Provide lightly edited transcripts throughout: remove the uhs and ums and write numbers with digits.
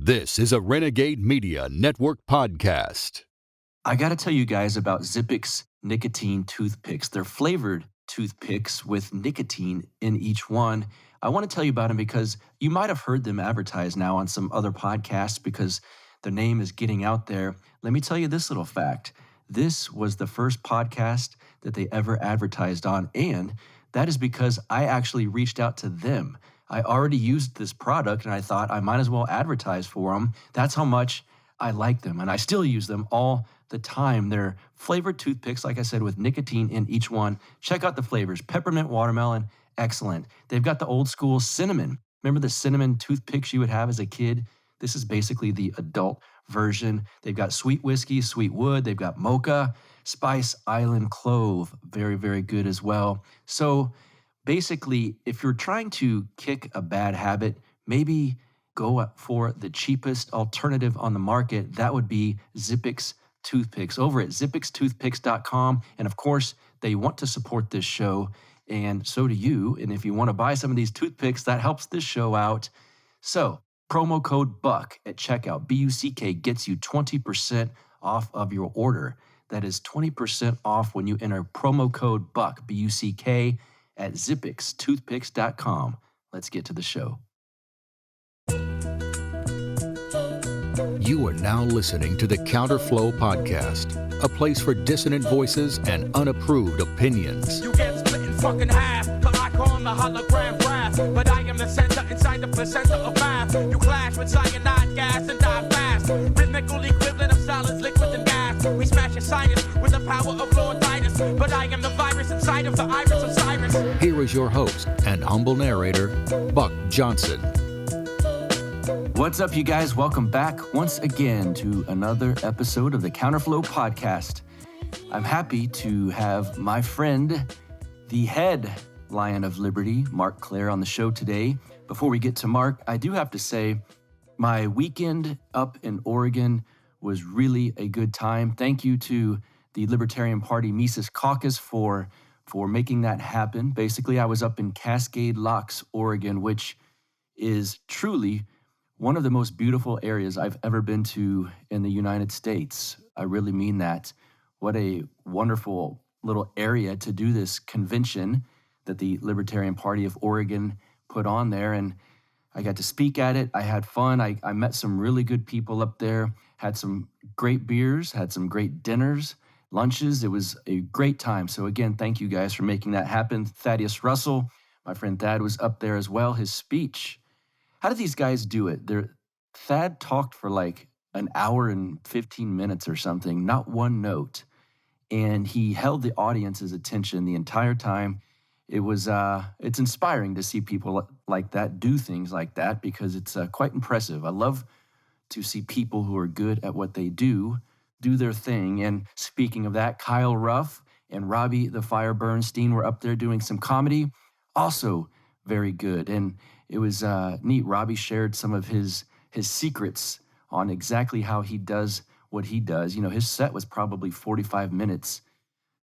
This is a Renegade Media Network podcast. I got to tell you guys about Zippix nicotine toothpicks. They're flavored toothpicks with nicotine in each one. I want to tell you about them because you might have heard them advertised now on some other podcasts because their name is getting out there. Let me tell you this little fact. This was the first podcast that they ever advertised on, and that is because I actually reached out to them. I already used this product, and I thought I might as well advertise for them. That's how much I like them, and I still use them all the time. They're flavored toothpicks, like I said, with nicotine in each one. Check out the flavors. Peppermint, watermelon, excellent. They've got the old school cinnamon. Remember the cinnamon toothpicks you would have as a kid? This is basically the adult version. They've got sweet whiskey, sweet wood. They've got mocha, spice, island clove. Very, very good as well. So basically, if you're trying to kick a bad habit, maybe go for the cheapest alternative on the market. That would be Zippix toothpicks over at zippixtoothpicks.com. And of course, they want to support this show, and so do you. And if you want to buy some of these toothpicks, that helps this show out. So promo code BUCK at checkout, BUCK, gets you 20% off of your order. That is 20% off when you enter promo code BUCK, BUCK, at zippixtoothpicks.com. Let's get to the show. You are now listening to the Counterflow Podcast, a place for dissonant voices and unapproved opinions. You get split in fucking half, but I call him the hologram graph. But I am the center inside the placenta of math. You clash with cyanide gas and die fast. Rhythmical equivalent of solids, liquid, and gas. We smash your sinus with the power of Lord Titus. But I am the virus inside of the iris of Cyrus. Here is your host and humble narrator, Buck Johnson. What's up, you guys? Welcome back once again to another episode of the Counterflow Podcast. I'm happy to have my friend, the head Lion of Liberty, Marc Clair, on the show today. Before we get to Marc, I do have to say my weekend up in Oregon was really a good time. Thank you to the Libertarian Party Mises Caucus for making that happen. Basically, I was up in Cascade Locks, Oregon, which is truly one of the most beautiful areas I've ever been to in the United States. I really mean that. What a wonderful little area to do this convention that the Libertarian Party of Oregon put on there. And I got to speak at it. I had fun. I met some really good people up there, had some great beers, had some great dinners, lunches. It was a great time. So again, thank you guys for making that happen. Thaddeus Russell, my friend Thad, was up there as well. His speech. How do these guys do it? Thad talked for like an hour and 15 minutes or something, not one note. And he held the audience's attention the entire time. It's inspiring to see people like that do things like that because it's quite impressive. I love to see people who are good at what they do their thing. And speaking of that, Kyle Ruff and Robbie the Fire Bernstein were up there doing some comedy, also very good. And it was neat. Robbie shared some of his secrets on exactly how he does what he does. You know, his set was probably 45 minutes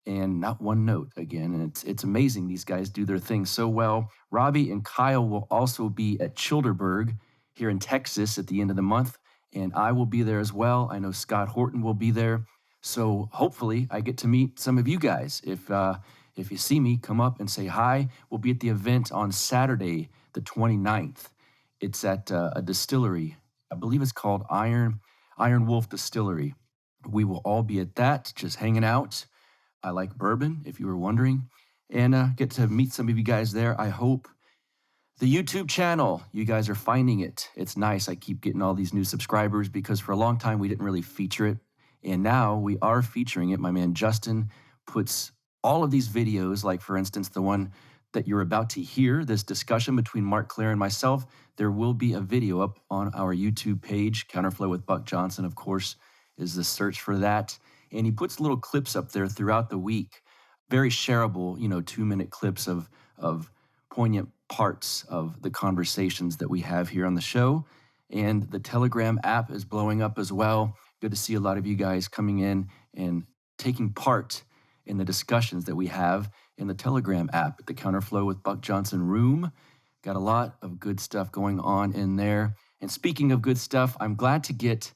and not one note again. And it's amazing. These guys do their thing so well. Robbie and Kyle will also be at Childerberg here in Texas at the end of the month. And I will be there as well. I know Scott Horton will be there. So hopefully I get to meet some of you guys. If you see me, come up and say hi. We'll be at the event on Saturday, the 29th. It's at a distillery. I believe it's called Iron Wolf Distillery. We will all be at that, just hanging out. I like bourbon, if you were wondering, and get to meet some of you guys there. I hope. The YouTube channel, you guys are finding it. It's nice. I keep getting all these new subscribers because for a long time we didn't really feature it, and now we are featuring it. My man Justin puts all of these videos, like for instance, the one that you're about to hear, this discussion between Marc Clair and myself, there will be a video up on our YouTube page. Counterflow with Buck Johnson, of course, is the search for that. And he puts little clips up there throughout the week, very shareable, 2-minute clips of poignant parts of the conversations that we have here on the show. And the Telegram app is blowing up as well. Good to see a lot of you guys coming in and taking part in the discussions that we have in the Telegram app at the Counterflow with Buck Johnson room. Got a lot of good stuff going on in there. And speaking of good stuff, I'm glad to get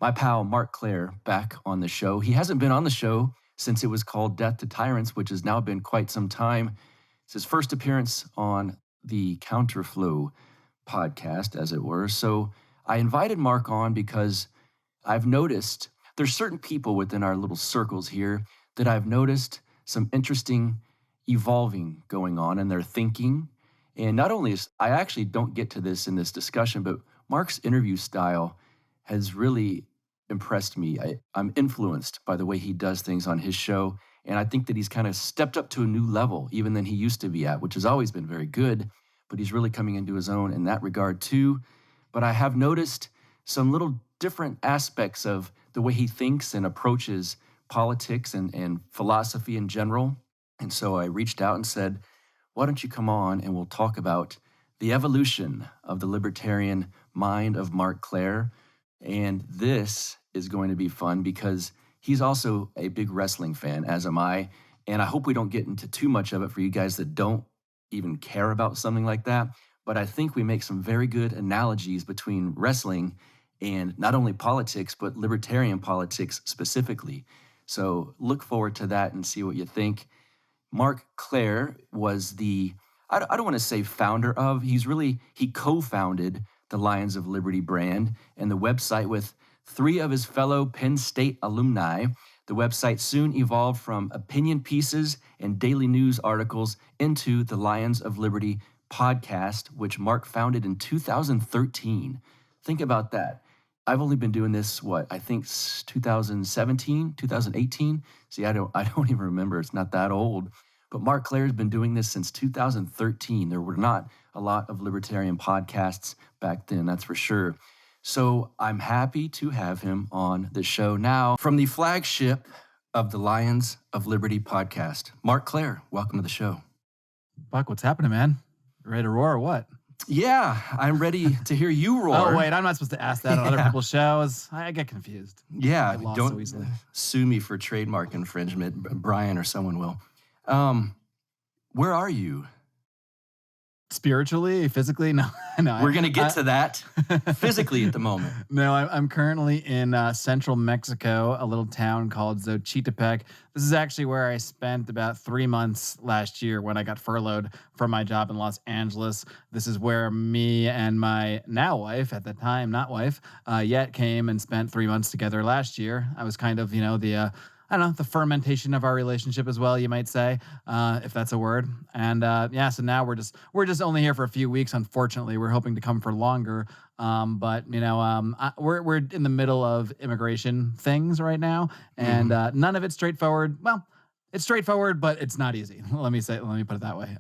my pal Marc Clair back on the show. He hasn't been on the show since it was called Death to Tyrants, which has now been quite some time. It's his first appearance on the Counterflow podcast, as it were. So I invited Marc on because I've noticed there's certain people within our little circles here that I've noticed some interesting evolving going on in their thinking. And not only is, I actually don't get to this in this discussion, but Marc's interview style has really impressed me. I'm influenced by the way he does things on his show. And I think that he's kind of stepped up to a new level, even than he used to be at, which has always been very good. But he's really coming into his own in that regard too. But I have noticed some little different aspects of the way he thinks and approaches politics and philosophy in general. And so I reached out and said, why don't you come on and we'll talk about the evolution of the libertarian mind of Marc Clair. And this is going to be fun because he's also a big wrestling fan, as am I. And I hope we don't get into too much of it for you guys that don't even care about something like that. But I think we make some very good analogies between wrestling and not only politics, but libertarian politics specifically. So look forward to that and see what you think. Marc Clair was I don't want to say founder of, he co-founded the Lions of Liberty brand and the website with 3 of his fellow Penn State alumni. The website soon evolved from opinion pieces and daily news articles into the Lions of Liberty podcast, which Marc founded in 2013. Think about that. I've only been doing this, I think 2017, 2018. See, I don't even remember. It's not that old. But Marc Clair has been doing this since 2013. There were not a lot of libertarian podcasts back then, that's for sure. So I'm happy to have him on the show now from the flagship of the Lions of Liberty podcast. Marc Clair, welcome to the show. Buck, what's happening, man? You ready to roar or what? Yeah, I'm ready to hear you roar. Oh, wait, I'm not supposed to ask that on other people's shows. I get confused. Yeah, don't so easily. Sue me for trademark infringement. Brian or someone will. Where are you? Spiritually, physically? No. We're going to get to that physically at the moment. No, I'm currently in central Mexico, a little town called Xochitepec. This is actually where I spent about 3 months last year when I got furloughed from my job in Los Angeles. This is where me and my now wife, at the time not wife, yet came and spent 3 months together last year. I was kind of, the fermentation of our relationship as well, you might say, if that's a word. And so now we're just only here for a few weeks. Unfortunately, we're hoping to come for longer. But we're in the middle of immigration things right now, and none of it's straightforward. Well, it's straightforward, but it's not easy. Let me put it that way.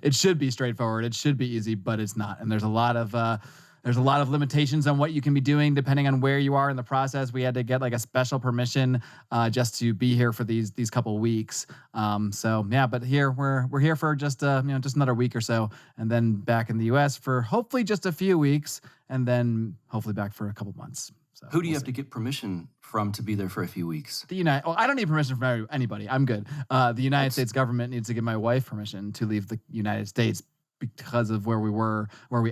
It should be straightforward. It should be easy, but it's not. And there's a lot of limitations on what you can be doing depending on where you are in the process. We had to get like a special permission just to be here for these couple weeks. But here we're here for just another week or so, and then back in the U.S. for hopefully just a few weeks, and then hopefully back for a couple months. So who do you have to get permission from to be there for a few weeks? I don't need permission from anybody. I'm good. The United States government needs to give my wife permission to leave the United States, because of where we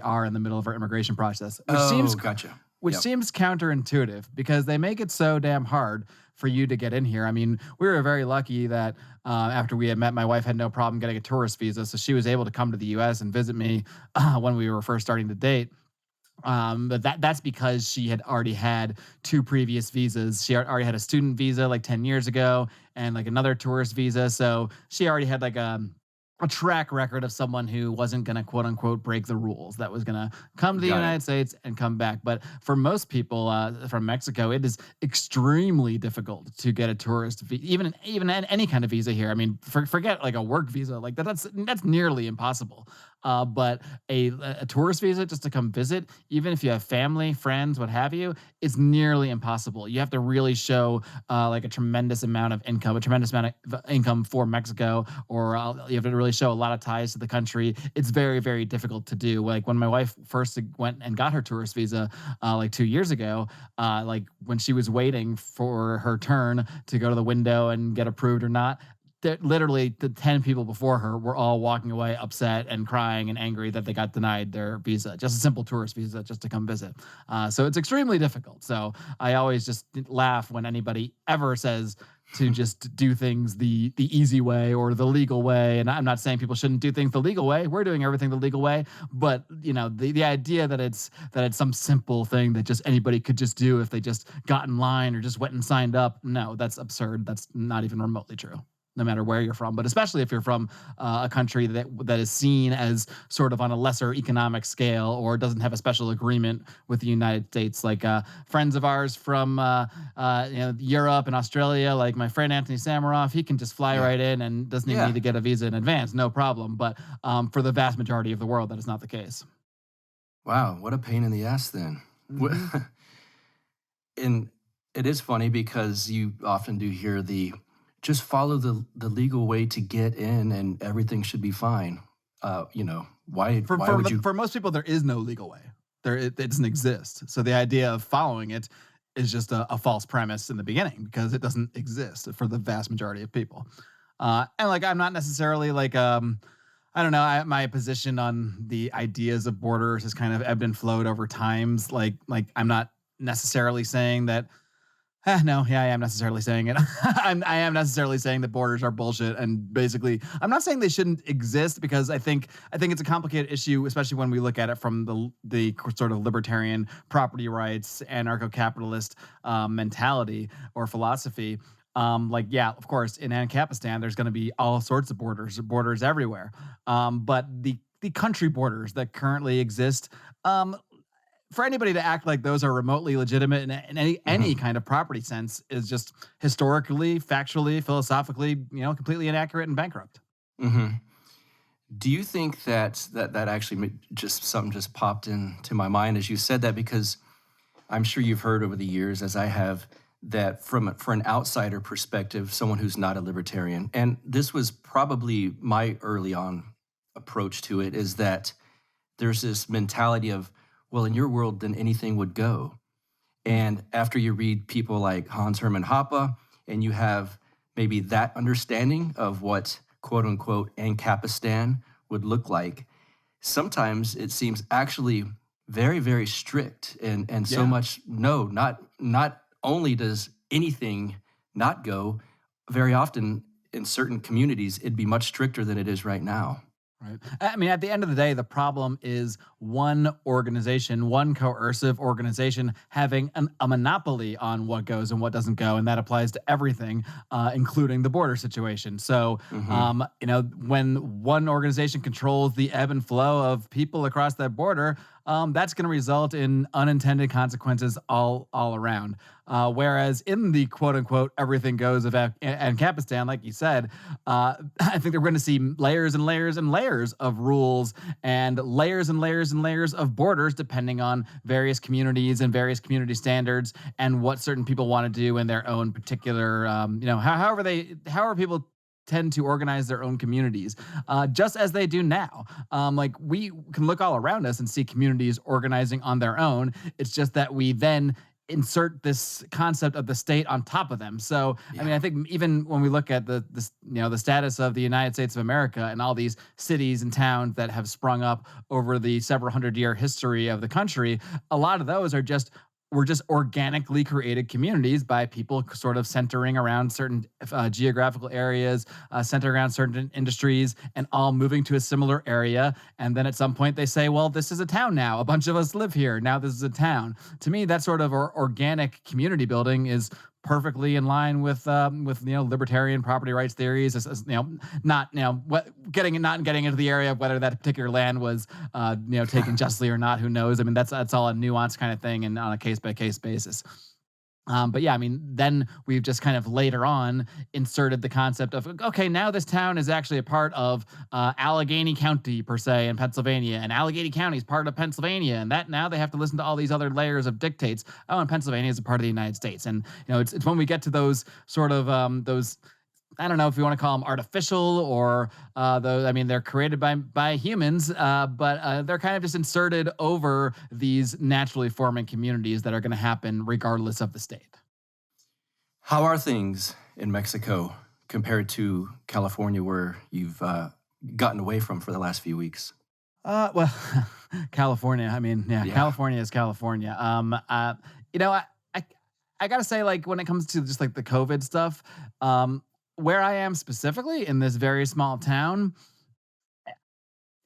are in the middle of our immigration process. Which seems counterintuitive because they make it so damn hard for you to get in here. I mean, we were very lucky that after we had met, my wife had no problem getting a tourist visa, so she was able to come to the U.S. and visit me when we were first starting to date. But that's because she had already had 2 previous visas. She already had a student visa like 10 years ago and like another tourist visa. So she already had like a track record of someone who wasn't going to quote unquote break the rules, that was going to come to the United States and come back. But for most people from Mexico, it is extremely difficult to get a tourist visa, even any kind of visa here. I mean, forget like a work visa, like that's nearly impossible. But a tourist visa just to come visit, even if you have family, friends, what have you, it's nearly impossible. You have to really show like a tremendous amount of income for Mexico, or you have to really show a lot of ties to the country. It's very, very difficult to do. Like when my wife first went and got her tourist visa like 2 years ago, like when she was waiting for her turn to go to the window and get approved or not, literally the 10 people before her were all walking away upset and crying and angry that they got denied their visa, just a simple tourist visa, just to come visit. So it's extremely difficult. So I always just laugh when anybody ever says to just do things the easy way or the legal way. And I'm not saying people shouldn't do things the legal way. We're doing everything the legal way. But the idea that it's some simple thing that just anybody could just do if they just got in line or just went and signed up, no, that's absurd. That's not even remotely true, no matter where you're from, but especially if you're from a country that is seen as sort of on a lesser economic scale or doesn't have a special agreement with the United States. Like friends of ours from Europe and Australia, like my friend Anthony Samaroff, he can just fly right in and doesn't even need to get a visa in advance, no problem. But for the vast majority of the world, that is not the case. Wow, what a pain in the ass then. Mm-hmm. And it is funny because you often do hear just follow the legal way to get in and everything should be fine. Why would you? For most people, there is no legal way. It doesn't exist. So the idea of following it is just a false premise in the beginning because it doesn't exist for the vast majority of people. And I'm not necessarily I don't know. My position on the ideas of borders has kind of ebbed and flowed over times. I'm not necessarily saying that. I am necessarily saying it. I am necessarily saying that borders are bullshit, and basically, I'm not saying they shouldn't exist because I think it's a complicated issue, especially when we look at it from the sort of libertarian property rights, anarcho-capitalist mentality or philosophy. Of course, in Ancapistan, there's going to be all sorts of borders everywhere. But the country borders that currently exist, for anybody to act like those are remotely legitimate in any kind of property sense is just historically, factually, philosophically, completely inaccurate and bankrupt. Mm-hmm. Do you think that actually something just popped into my mind as you said that? Because I'm sure you've heard over the years, as I have, that for an outsider perspective, someone who's not a libertarian, and this was probably my early on approach to it, is that there's this mentality of, well, in your world, then anything would go. And after you read people like Hans Hermann Hoppe, and you have maybe that understanding of what quote unquote Ancapistan would look like, sometimes it seems actually very, very strict and so much, not only does anything not go, very often in certain communities, it'd be much stricter than it is right now. Right. I mean, at the end of the day, the problem is one organization, one coercive organization having a monopoly on what goes and what doesn't go. And that applies to everything, including the border situation. So, when one organization controls the ebb and flow of people across that border, that's going to result in unintended consequences all around. Whereas in the quote unquote everything goes of Ancapistan, like you said, I think they're going to see layers and layers and layers of rules and layers and layers and layers of borders, depending on various communities and various community standards and what certain people want to do in their own particular, however people tend to organize their own communities, just as they do now. We can look all around us and see communities organizing on their own. It's just that we then insert this concept of the state on top of them. So, I mean, I think even when we look at the status of the United States of America and all these cities and towns that have sprung up over the several hundred-year history of the country, a lot of those were just organically created communities by people sort of centering around certain geographical areas, centered around certain industries, and all moving to a similar area. And then at some point they say, well, this is a town now. A bunch of us live here. Now this is a town. To me, that sort of organic community building is perfectly in line with libertarian property rights theories. Not getting into the area of whether that particular land was taken justly or not. Who knows? I mean, that's all a nuanced kind of thing and on a case by case basis. But yeah, I mean, then we've just kind of later on inserted the concept of, okay, now this town is actually a part of Allegheny County, per se, in Pennsylvania, and Allegheny County is part of Pennsylvania, and that now they have to listen to all these other layers of dictates. Oh, and Pennsylvania is a part of the United States. And, it's when we get to those sort of, I don't know if you want to call them artificial or they're created by humans, but they're kind of just inserted over these naturally forming communities that are going to happen regardless of the state. How are things in Mexico compared to California, where you've gotten away from for the last few weeks? Well, California. I mean, yeah, Yeah. California is California. You know, I, I gotta say, like, when it comes to just like the COVID stuff, where I am specifically in this very small town,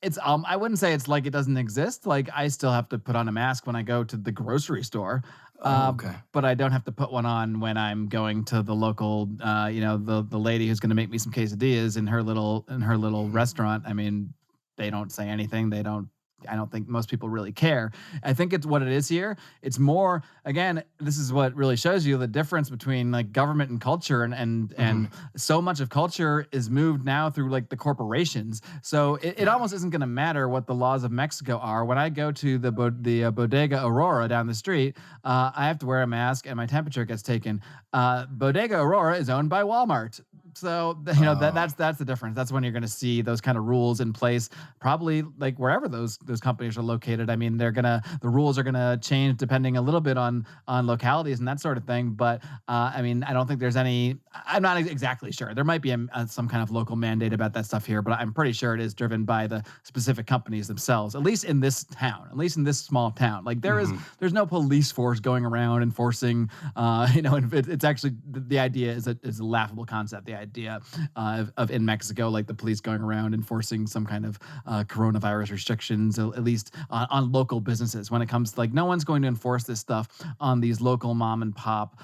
it's I wouldn't say it's like it doesn't exist. Like I still have to put on a mask when I go to the grocery store. Oh, Uh, okay. but I don't have to put one on when I'm going to the local, the lady who's going to make me some quesadillas in her little restaurant. I mean, they don't say anything. They don't. I don't think most people really care. I think it's what it is here. It's more again. This is what really shows you the difference between like government and culture, and so much of culture is moved now through like the corporations. So it almost isn't going to matter what the laws of Mexico are. When I go to the Bodega Aurora down the street, I have to wear a mask and my temperature gets taken. Bodega Aurora is owned by Walmart. So that's the difference. That's when you're going to see those kind of rules in place. Probably like wherever those companies are located. I mean, the rules are gonna change depending a little bit on localities and that sort of thing. But I mean, I don't think there's any. I'm not exactly sure. There might be some kind of local mandate about that stuff here, but I'm pretty sure it is driven by the specific companies themselves. At least in this town, at least in this small town, like there's no police force going around enforcing. And it's actually the idea is a laughable concept. The idea of in Mexico, like the police going around enforcing some kind of coronavirus restrictions, at least on local businesses. When it comes to like, no one's going to enforce this stuff on these local mom and pop,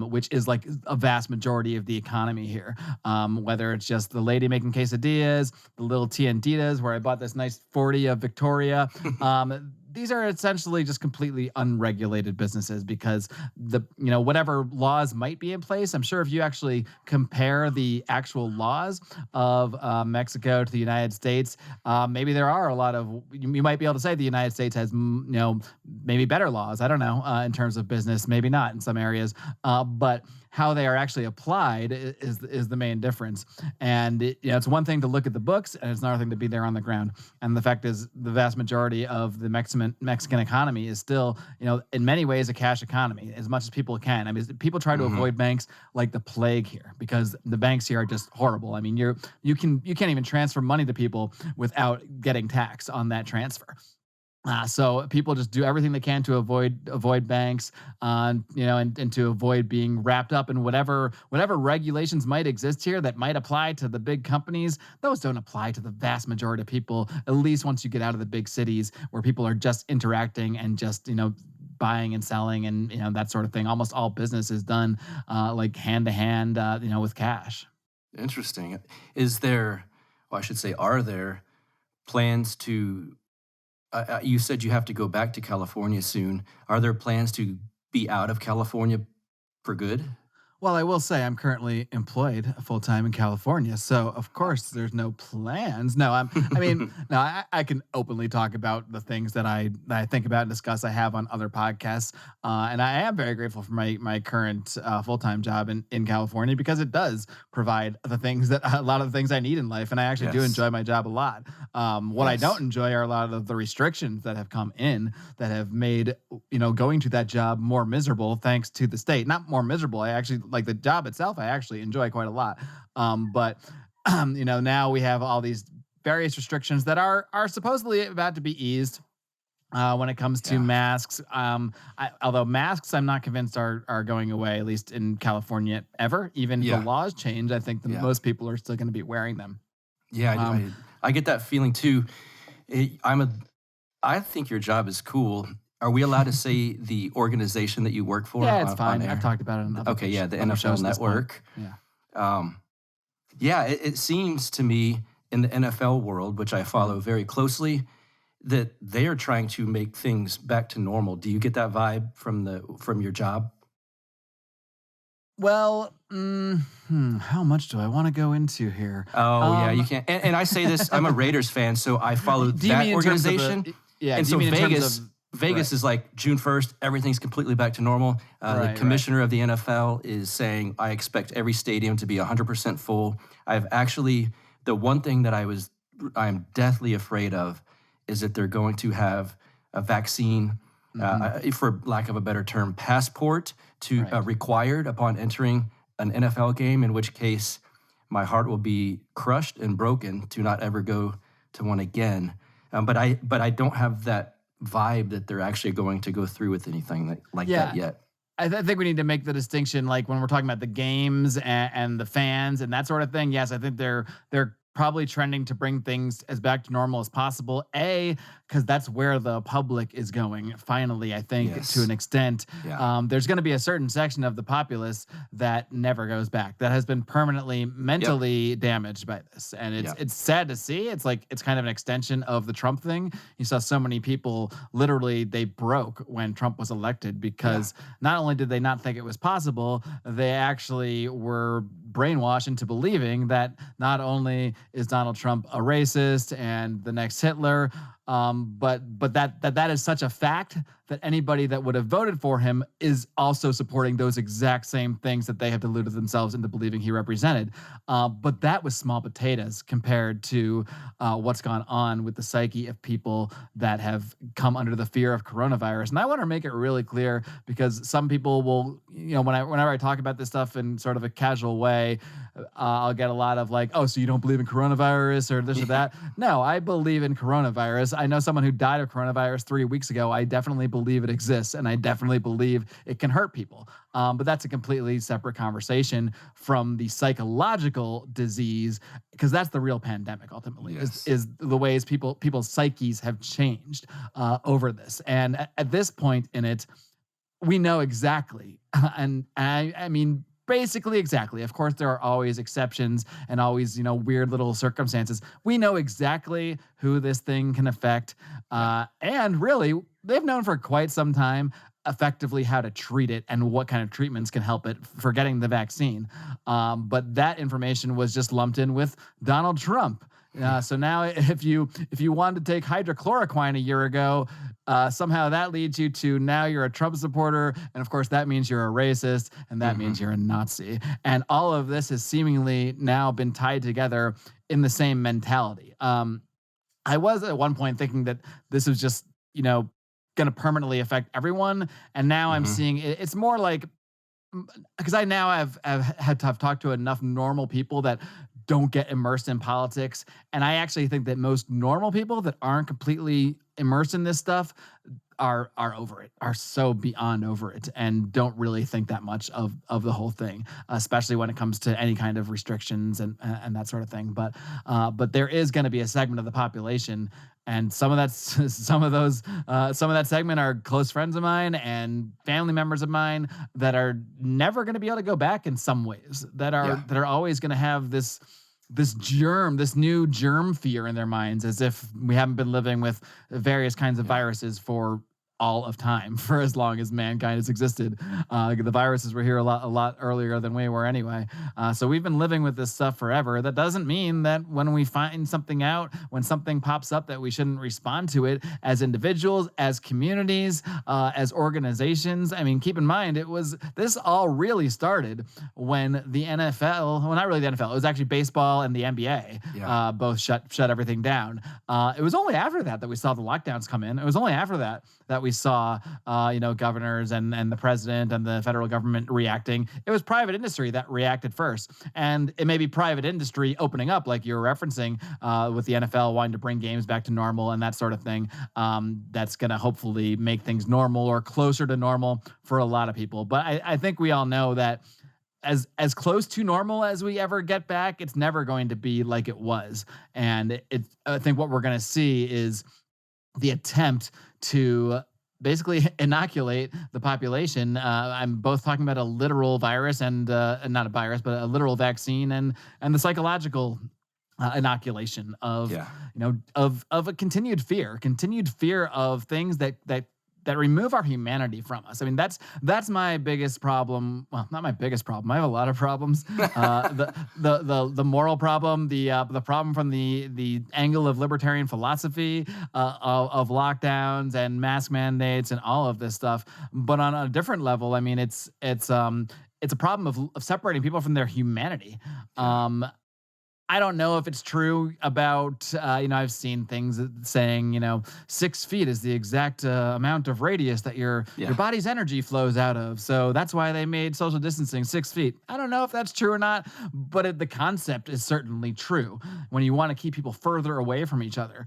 which is like a vast majority of the economy here. Whether it's just the lady making quesadillas, the little tienditas where I bought this nice 40 of Victoria. These are essentially just completely unregulated businesses because whatever laws might be in place, I'm sure if you actually compare the actual laws of Mexico to the United States, maybe there are a lot of, you might be able to say the United States has maybe better laws. I don't know, in terms of business, maybe not in some areas, but how they are actually applied is the main difference. And it's one thing to look at the books, and it's another thing to be there on the ground. And the fact is, the vast majority of the Mexican economy is still, in many ways, a cash economy, as much as people can. I mean, people try to avoid banks like the plague here because the banks here are just horrible. I mean, you can't even transfer money to people without getting taxed on that transfer. So people just do everything they can to avoid banks, and to avoid being wrapped up in whatever regulations might exist here that might apply to the big companies. Those don't apply to the vast majority of people, at least once you get out of the big cities where people are just interacting and just, buying and selling and, that sort of thing. Almost all business is done like hand to hand, with cash. Interesting. Are there plans to you said you have to go back to California soon. Are there plans to be out of California for good? Well, I will say I'm currently employed full time in California, so of course there's no plans. No, I can openly talk about the things that I think about and discuss. I have on other podcasts, and I am very grateful for my current full time job in California because it does provide a lot of the things I need in life, and I actually do enjoy my job a lot. What I don't enjoy are a lot of the restrictions that have come in that have made going to that job more miserable. Thanks to the state, not more miserable. I actually like the job itself. I actually enjoy quite a lot. But now we have all these various restrictions that are supposedly about to be eased. When it comes to masks, although masks, I'm not convinced are going away, at least in California, ever. Even if the laws change, I think most people are still going to be wearing them. Yeah, I get that feeling too. I think your job is cool. Are we allowed to say the organization that you work for? Yeah, it's fine. I've talked about it in other the NFL Network. Yeah. It seems to me in the NFL world, which I follow very closely, that they are trying to make things back to normal. Do you get that vibe from your job? Well, how much do I want to go into here? Oh, you can't. And I say this, I'm a Raiders fan, so I follow that organization. And so Vegas is like June 1st, everything's completely back to normal. The commissioner of the NFL is saying, I expect every stadium to be 100% full. The one thing that I'm deathly afraid of is that they're going to have a vaccine, for lack of a better term, passport required upon entering an NFL game, in which case my heart will be crushed and broken to not ever go to one again. But I don't have that vibe that they're actually going to go through with anything like that yet. I think we need to make the distinction, like when we're talking about the games and the fans and that sort of thing. Yes, I think they're probably trending to bring things as back to normal as possible. Because that's where the public is going. Finally, I think to an extent, there's going to be a certain section of the populace that never goes back. That has been permanently mentally damaged by this, and it's sad to see. It's like it's kind of an extension of the Trump thing. You saw so many people literally they broke when Trump was elected because not only did they not think it was possible, they actually were brainwashed into believing that not only is Donald Trump a racist and the next Hitler, but that is such a fact that anybody that would have voted for him is also supporting those exact same things that they have deluded themselves into believing he represented. But that was small potatoes compared to what's gone on with the psyche of people that have come under the fear of coronavirus. And I want to make it really clear because some people will, whenever I talk about this stuff in sort of a casual way, I'll get a lot of like, oh, so you don't believe in coronavirus or this or that? No, I believe in coronavirus. I know someone who died of coronavirus 3 weeks ago. I definitely believe it exists, and I definitely believe it can hurt people. But that's a completely separate conversation from the psychological disease, because that's the real pandemic ultimately, is the ways people's psyches have changed over this. And at this point in it, we know exactly, and I mean, basically exactly. Of course, there are always exceptions and always, weird little circumstances. We know exactly who this thing can affect. And really, they've known for quite some time effectively how to treat it and what kind of treatments can help it for getting the vaccine. But that information was just lumped in with Donald Trump. So now if you wanted to take hydrochloroquine a year ago, somehow that leads you to now you're a Trump supporter. And of course, that means you're a racist, and that means you're a Nazi. And all of this has seemingly now been tied together in the same mentality. I was at one point thinking that this was just, going to permanently affect everyone. And now I'm seeing it's more like, because I now have had to have talked to enough normal people that don't get immersed in politics. And I actually think that most normal people that aren't completely immersed in this stuff are over it, are so beyond over it, and don't really think that much of the whole thing, especially when it comes to any kind of restrictions and that sort of thing. But there is going to be a segment of the population, and some of that segment are close friends of mine and family members of mine that are never going to be able to go back in some ways, that are always going to have this new germ fear in their minds, as if we haven't been living with various kinds of viruses for all of time, for as long as mankind has existed. The viruses were here a lot earlier than we were anyway. So we've been living with this stuff forever. That doesn't mean that when we find something out, when something pops up, that we shouldn't respond to it as individuals, as communities, as organizations. I mean, keep in mind, this all really started when the NFL, well, not really the NFL, it was actually baseball and the NBA, both shut everything down. It was only after that we saw the lockdowns come in. It was only after that we saw, governors and the president and the federal government reacting. It was private industry that reacted first. And it may be private industry opening up, like you were referencing, with the NFL wanting to bring games back to normal and that sort of thing. That's going to hopefully make things normal or closer to normal for a lot of people. But I think we all know that as close to normal as we ever get back, it's never going to be like it was. And I think what we're going to see is the attempt to basically inoculate the population. I'm both talking about a literal virus and not a virus, but a literal vaccine and the psychological inoculation of a continued fear of things that remove our humanity from us. I mean, that's my biggest problem. Well, not my biggest problem. I have a lot of problems. The moral problem, the problem from the angle of libertarian philosophy, of lockdowns and mask mandates and all of this stuff. But on a different level, I mean, it's a problem of separating people from their humanity. I don't know if it's true about, I've seen things saying, 6 feet is the exact amount of radius that your body's energy flows out of. So that's why they made social distancing 6 feet. I don't know if that's true or not, but the concept is certainly true. When you want to keep people further away from each other,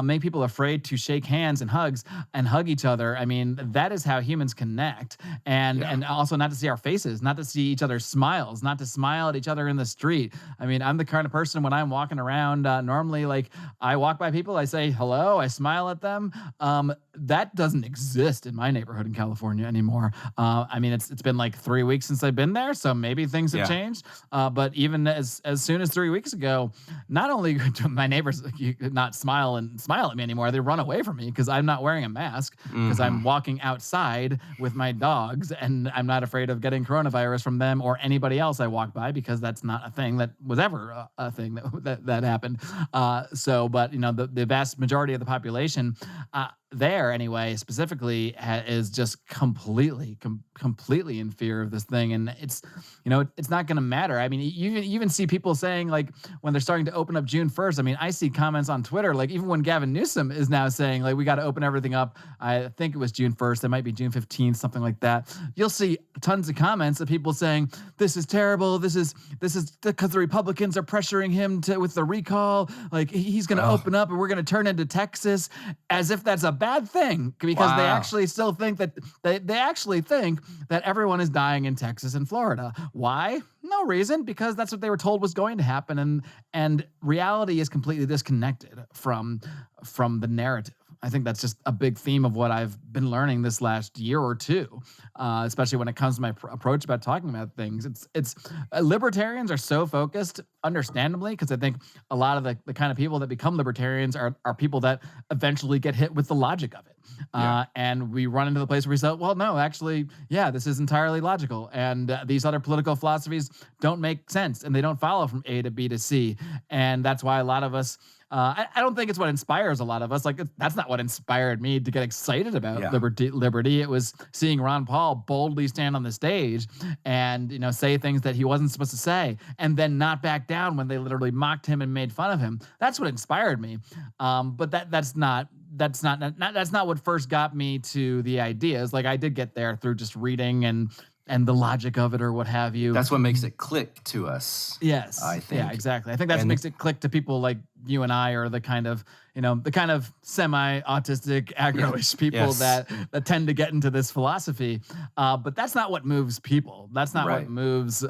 make people afraid to shake hands and hug each other. I mean, that is how humans connect. And also not to see our faces, not to see each other's smiles, not to smile at each other in the street. I mean, I'm the kind of person when I'm walking around, normally, like I walk by people, I say hello, I smile at them. That doesn't exist in my neighborhood in California anymore. I mean, it's been like 3 weeks since I've been there, so maybe things have changed. But even as soon as 3 weeks ago, not only do my neighbors not smile at me anymore, they run away from me because I'm not wearing a mask, because I'm walking outside with my dogs, and I'm not afraid of getting coronavirus from them or anybody else I walk by, because that's not a thing that was ever a thing that happened. But the vast majority of the population there anyway, specifically, is just completely in fear of this thing. And it's not going to matter. I mean, you even see people saying, like, when they're starting to open up June 1st, I mean, I see comments on Twitter, like even when Gavin Newsom is now saying, like, we got to open everything up. I think it was June 1st. It might be June 15th, something like that. You'll see tons of comments of people saying, this is terrible. This is because the Republicans are pressuring him with the recall. Like, he's going to open up and we're going to turn into Texas, as if that's a bad thing, because they actually still think that they actually think that everyone is dying in Texas and Florida. Why? No reason, because that's what they were told was going to happen, and reality is completely disconnected from the narrative. I think that's just a big theme of what I've been learning this last year or two, especially when it comes to my approach about talking about things. It's libertarians are so focused, understandably, because I think a lot of the kind of people that become libertarians are people that eventually get hit with the logic of it. And we run into the place where we say, well, no, actually, this is entirely logical. And these other political philosophies don't make sense, and they don't follow from A to B to C. And that's why a lot of us, I don't think it's what inspires a lot of us. Like, that's not what inspired me to get excited about liberty. It was seeing Ron Paul boldly stand on the stage and, say things that he wasn't supposed to say, and then not back down when they literally mocked him and made fun of him. That's what inspired me. But that's not what first got me to the ideas. Like, I did get there through just reading and the logic of it, or what have you. That's what makes it click to us. Yes. I think. Yeah, exactly. I think that makes it click to people like you and I, or the kind of semi-autistic, aggro-ish people that tend to get into this philosophy. But that's not what moves people. That's not what moves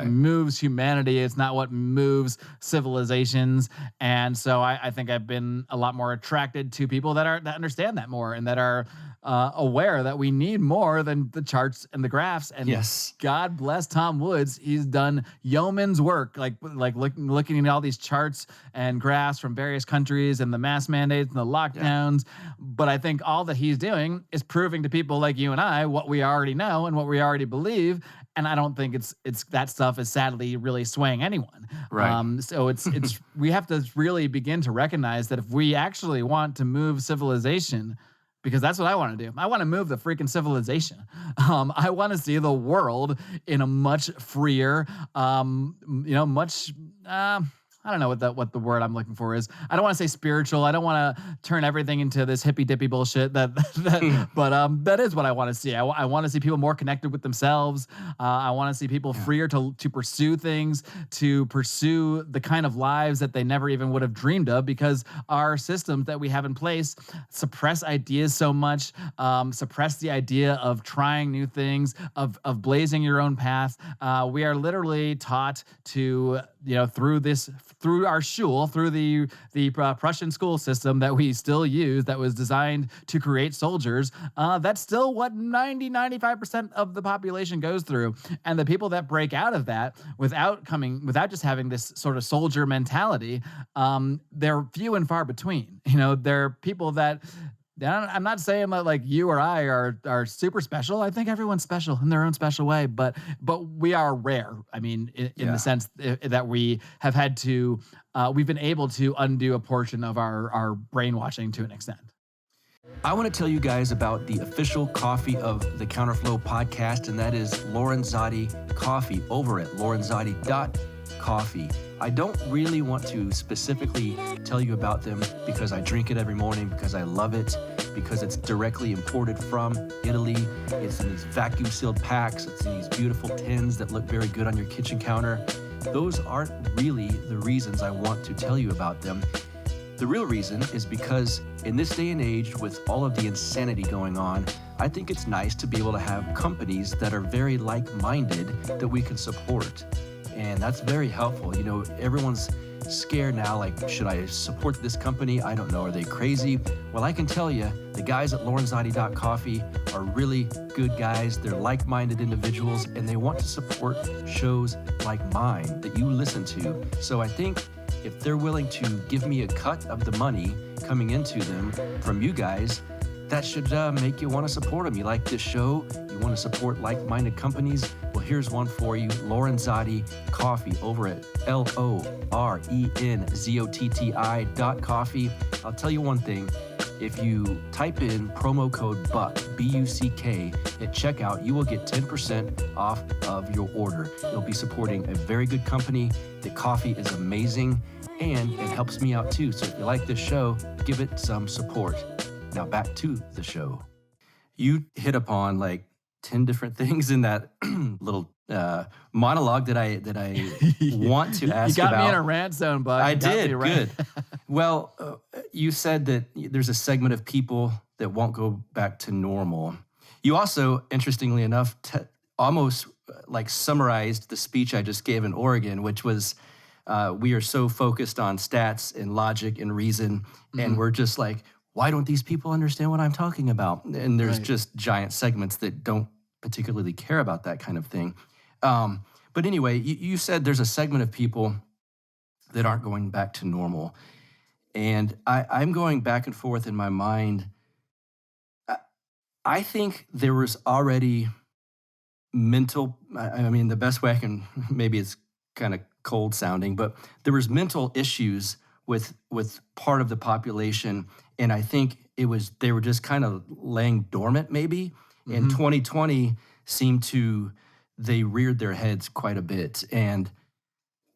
moves humanity. It's not what moves civilizations. And so I think I've been a lot more attracted to people that understand that more, and that are aware that we need more than the charts and the graphs. And God bless Tom Woods. He's done yeoman's work, like looking at all these charts and graphs from various countries and the mask mandates and the lockdowns. But I think all that he's doing is proving to people like you and I what we already know and what we already believe. And I don't think it's that stuff is sadly really swaying anyone. Right. So it's we have to really begin to recognize that if we actually want to move civilization, because that's what I want to do. I want to move the freaking civilization. I want to see the world in a much freer, much. I don't know what the word I'm looking for is. I don't want to say spiritual. I don't want to turn everything into this hippy dippy bullshit. But that is what I want to see. I want to see people more connected with themselves. I want to see people freer to pursue things, to pursue the kind of lives that they never even would have dreamed of, because our systems that we have in place suppress ideas so much, suppress the idea of trying new things, of blazing your own path. We are literally taught to, through our shul, through the Prussian school system that we still use, that was designed to create soldiers. That's still what 95% of the population goes through. And the people that break out of that without just having this sort of soldier mentality, they're few and far between. There are people that, I'm not saying that like you or I are super special. I think everyone's special in their own special way, but we are rare. I mean, in the sense that we have had to, we've been able to undo a portion of our brainwashing to an extent. I want to tell you guys about the official coffee of the Counterflow podcast, and that is Lorenzotti Coffee over at lorenzotti.coffee. I don't really want to specifically tell you about them because I drink it every morning, because I love it, because it's directly imported from Italy. It's in these vacuum sealed packs. It's in these beautiful tins that look very good on your kitchen counter. Those aren't really the reasons I want to tell you about them. The real reason is because in this day and age, with all of the insanity going on, I think it's nice to be able to have companies that are very like-minded that we can support. And that's very helpful. You know, everyone's scared now, like, should I support this company? I don't know, are they crazy? Well, I can tell you, the guys at lorenzati.coffee are really good guys. They're like-minded individuals, and they want to support shows like mine that you listen to. So I think if they're willing to give me a cut of the money coming into them from you guys, that should make you want to support them. You like this show, you want to support like-minded companies, well, here's one for you, Lorenzati Coffee over at LORENZOTTI.coffee. I'll tell you one thing, if you type in promo code BUCK, B-U-C-K, at checkout, you will get 10% off of your order. You'll be supporting a very good company. The coffee is amazing, and it helps me out too. So if you like this show, give it some support. Now back to the show. You hit upon like 10 different things in that little monologue that I want to ask about. You got me in a rant zone, bud. I did, good. Well, you said that there's a segment of people that won't go back to normal. You also, interestingly enough, almost like summarized the speech I just gave in Oregon, which was we are so focused on stats and logic and reason, and we're just like, why don't these people understand what I'm talking about? And there's just giant segments that don't particularly care about that kind of thing. But anyway, you said there's a segment of people that aren't going back to normal. And I'm going back and forth in my mind. I think there was already mental, I mean, the best way I can, maybe it's kind of cold sounding, but there was mental issues with part of the population. And I think they were just kind of laying dormant maybe. And 2020 they reared their heads quite a bit. And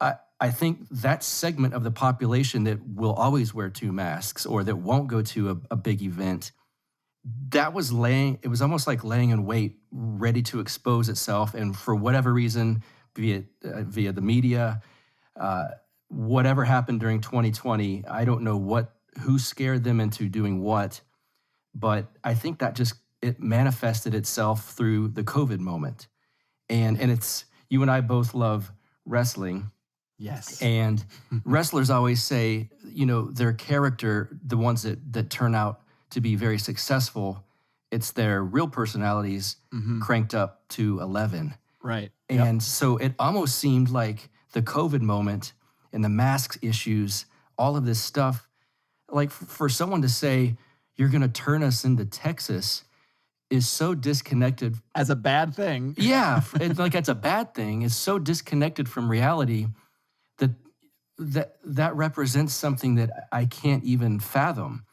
I think that segment of the population that will always wear 2 masks or that won't go to a big event, it was almost like laying in wait, ready to expose itself. And for whatever reason, via the media, whatever happened during 2020, I don't know who scared them into doing what, but I think that it manifested itself through the COVID moment. And it's, you and I both love wrestling. Yes. And wrestlers always say, you know, their character, the ones that turn out to be very successful, it's their real personalities cranked up to 11. Right. And so it almost seemed like the COVID moment and the mask issues, all of this stuff, like for someone to say, you're going to turn us into Texas is so disconnected. As a bad thing. Yeah, it's a bad thing. It's so disconnected from reality that represents something that I can't even fathom.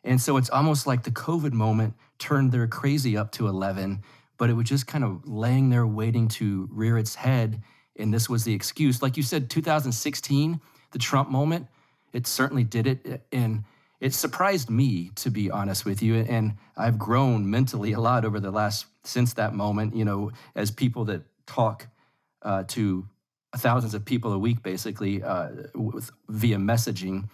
And so it's almost like the COVID moment turned their crazy up to 11, but it was just kind of laying there waiting to rear its head. And this was the excuse. Like you said, 2016, the Trump moment, it certainly did it. And it surprised me, to be honest with you. And I've grown mentally a lot since that moment, you know, as people that talk to thousands of people a week, basically, via messaging,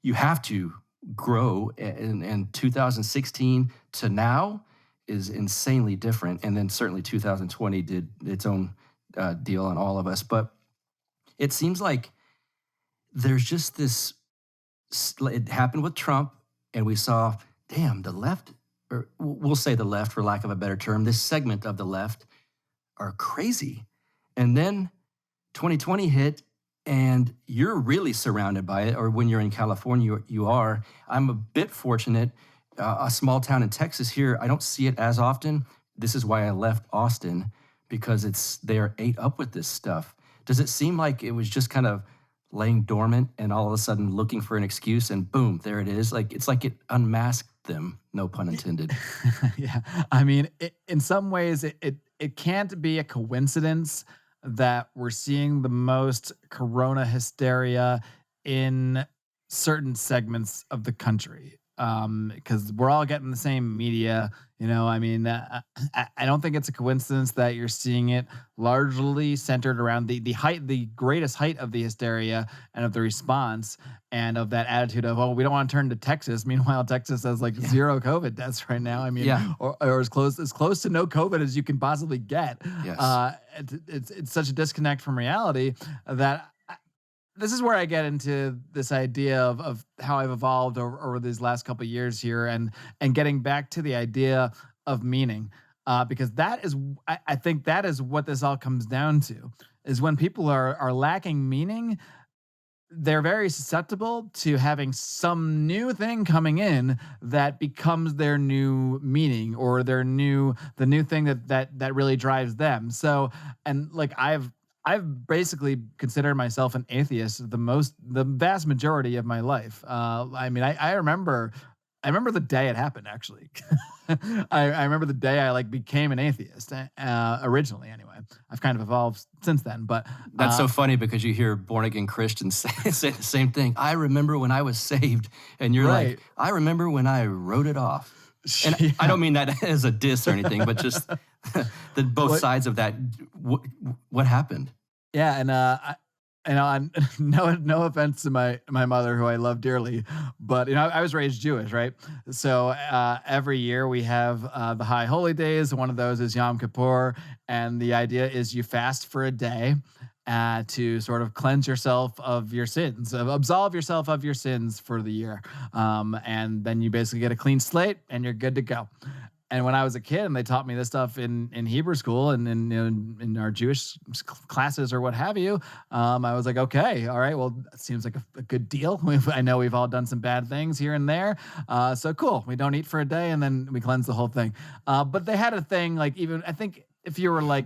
you have to grow. And 2016 to now is insanely different. And then certainly 2020 did its own deal on all of us. But it seems like there's just this, it happened with Trump, and we saw, damn, the left, or we'll say the left for lack of a better term, this segment of the left are crazy. And then 2020 hit, and you're really surrounded by it, or when you're in California, you are. I'm a bit fortunate. A small town in Texas here, I don't see it as often. This is why I left Austin, because they're ate up with this stuff. Does it seem like it was just kind of laying dormant and all of a sudden looking for an excuse and boom, there it is? Like, it's like it unmasked them, no pun intended. Yeah. I mean, in some ways, it can't be a coincidence that we're seeing the most corona hysteria in certain segments of the country. Because we're all getting the same media, I mean, I don't think it's a coincidence that you're seeing it largely centered around the greatest height of the hysteria and of the response and of that attitude of, oh, we don't want to turn to Texas. Meanwhile, Texas has like zero COVID deaths right now. I mean, or as close to no COVID as you can possibly get. Yes. It's such a disconnect from reality that this is where I get into this idea of how I've evolved over these last couple of years here, and getting back to the idea of meaning, because that is, I think that is what this all comes down to, is when people are lacking meaning, they're very susceptible to having some new thing coming in that becomes their new meaning, or the new thing that really drives them. So, and like I've basically considered myself an atheist the vast majority of my life. I mean, I remember the day it happened, actually. I remember the day I became an atheist, originally anyway. I've kind of evolved since then, but that's so funny because you hear born again Christians say the same thing. I remember when I was saved, and you're like, I remember when I wrote it off. And I don't mean that as a diss or anything, but just both sides of that. What happened? Yeah, and no offense to my mother, who I love dearly, but I was raised Jewish, right? So every year we have the High Holy Days. One of those is Yom Kippur, and the idea is you fast for a day to sort of cleanse yourself of your sins, absolve yourself of your sins for the year, and then you basically get a clean slate and you're good to go. And when I was a kid and they taught me this stuff in Hebrew school and in our Jewish classes or what have you, I was like, okay, all right, well, that seems like a good deal. I know we've all done some bad things here and there. So cool. We don't eat for a day and then we cleanse the whole thing. But they had a thing, even, I think if you were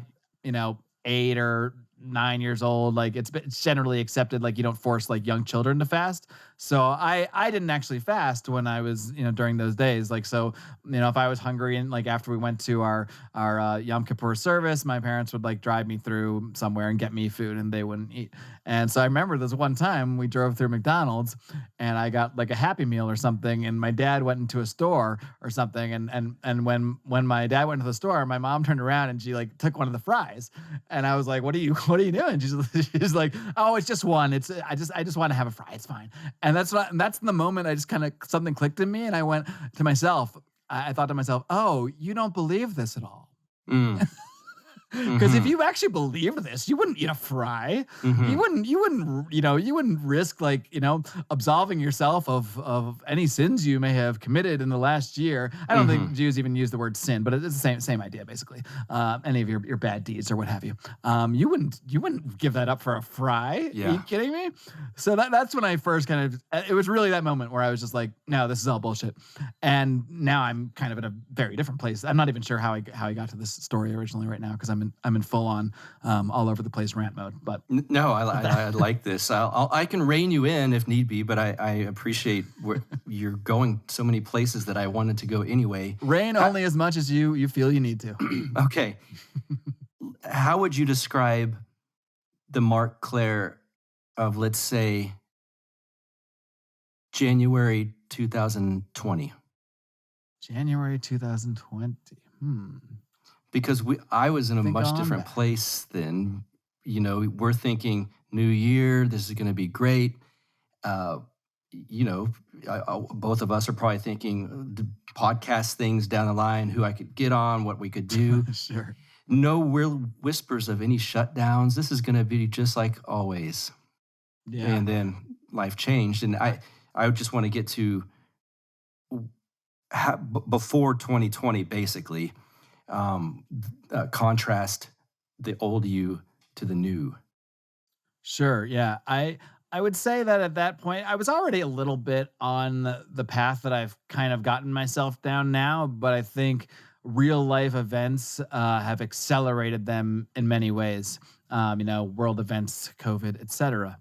8 or 9 years old, it's generally accepted, you don't force young children to fast. So I didn't actually fast when I was during those days. So if I was hungry and after we went to our Yom Kippur service, my parents would drive me through somewhere and get me food, and they wouldn't eat. And so I remember this one time we drove through McDonald's and I got a Happy Meal or something, and my dad went into a store or something, and when my dad went to the store, my mom turned around and she took one of the fries, and I was like, what are you doing? She's like, oh, it's just one. I just want to have a fry. It's fine. And that's the moment I just kind of, something clicked in me, and I went to myself. I thought to myself, oh, you don't believe this at all. Because if you actually believed this, you wouldn't eat a fry. You wouldn't risk absolving yourself of any sins you may have committed in the last year. I don't think Jews even use the word sin, but it's the same idea basically. Any of your bad deeds or what have you. You wouldn't give that up for a fry. Yeah. Are you kidding me? So that's when I first it was really that moment where I was just like, no, this is all bullshit. And now I'm kind of in a very different place. I'm not even sure how I got to this story originally right now, because I'm in full on all over the place rant mode. But no, I like this. I can rein you in if need be, but I appreciate where you're going so many places that I wanted to go anyway. Rein only as much as you feel you need to. Okay. How would you describe the Marc Clair of, let's say, January 2020? January 2020. Because I was in a much different place then. We're thinking new year, this is going to be great. Both of us are probably thinking the podcast things down the line, who I could get on, what we could do. Sure. No real whispers of any shutdowns. This is going to be just like always. Yeah. And then life changed. And I just want to get to before 2020, basically. Contrast the old you to the new. Sure. Yeah. I would say that at that point, I was already a little bit on the path that I've kind of gotten myself down now, but I think real life events have accelerated them in many ways. World events, COVID, etc.,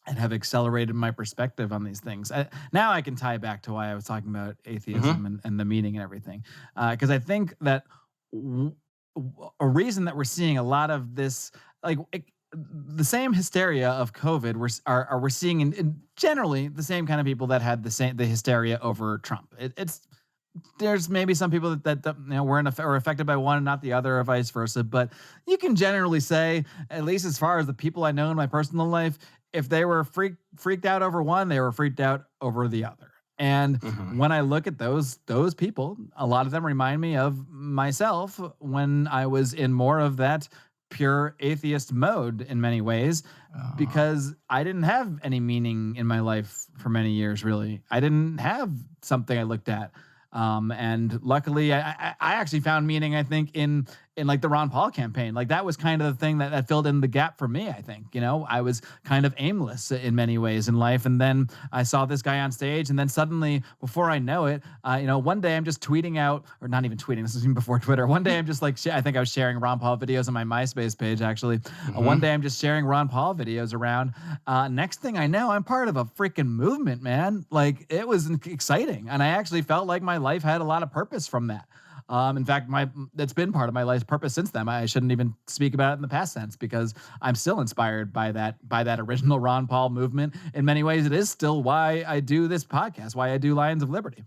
and have accelerated my perspective on these things. Now I can tie back to why I was talking about atheism and the meaning and everything, because I think that a reason that we're seeing a lot of this the same hysteria of COVID we're seeing in generally the same kind of people that had the hysteria over Trump. There's maybe some people that are affected by one and not the other, or vice versa. But you can generally say, at least as far as the people I know in my personal life, if they were freaked out over one, they were freaked out over the other. And when I look at those people, a lot of them remind me of myself when I was in more of that pure atheist mode in many ways, because I didn't have any meaning in my life for many years, really. I didn't have something I looked at. And luckily, I actually found meaning, I think, in like the Ron Paul campaign. Like that was kind of the thing that filled in the gap for me, I think. I was kind of aimless in many ways in life. And then I saw this guy on stage, and then suddenly, before I know it, one day I'm just tweeting out, or not even tweeting, this is even before Twitter. One day I'm just like, I think I was sharing Ron Paul videos on my MySpace page, actually. One day I'm just sharing Ron Paul videos around. Next thing I know, I'm part of a freaking movement, man. Like, it was exciting. And I actually felt like my life had a lot of purpose from that. In fact, that's been part of my life's purpose since then. I shouldn't even speak about it in the past tense, because I'm still inspired by that original Ron Paul movement. In many ways, it is still why I do this podcast, why I do Lions of Liberty.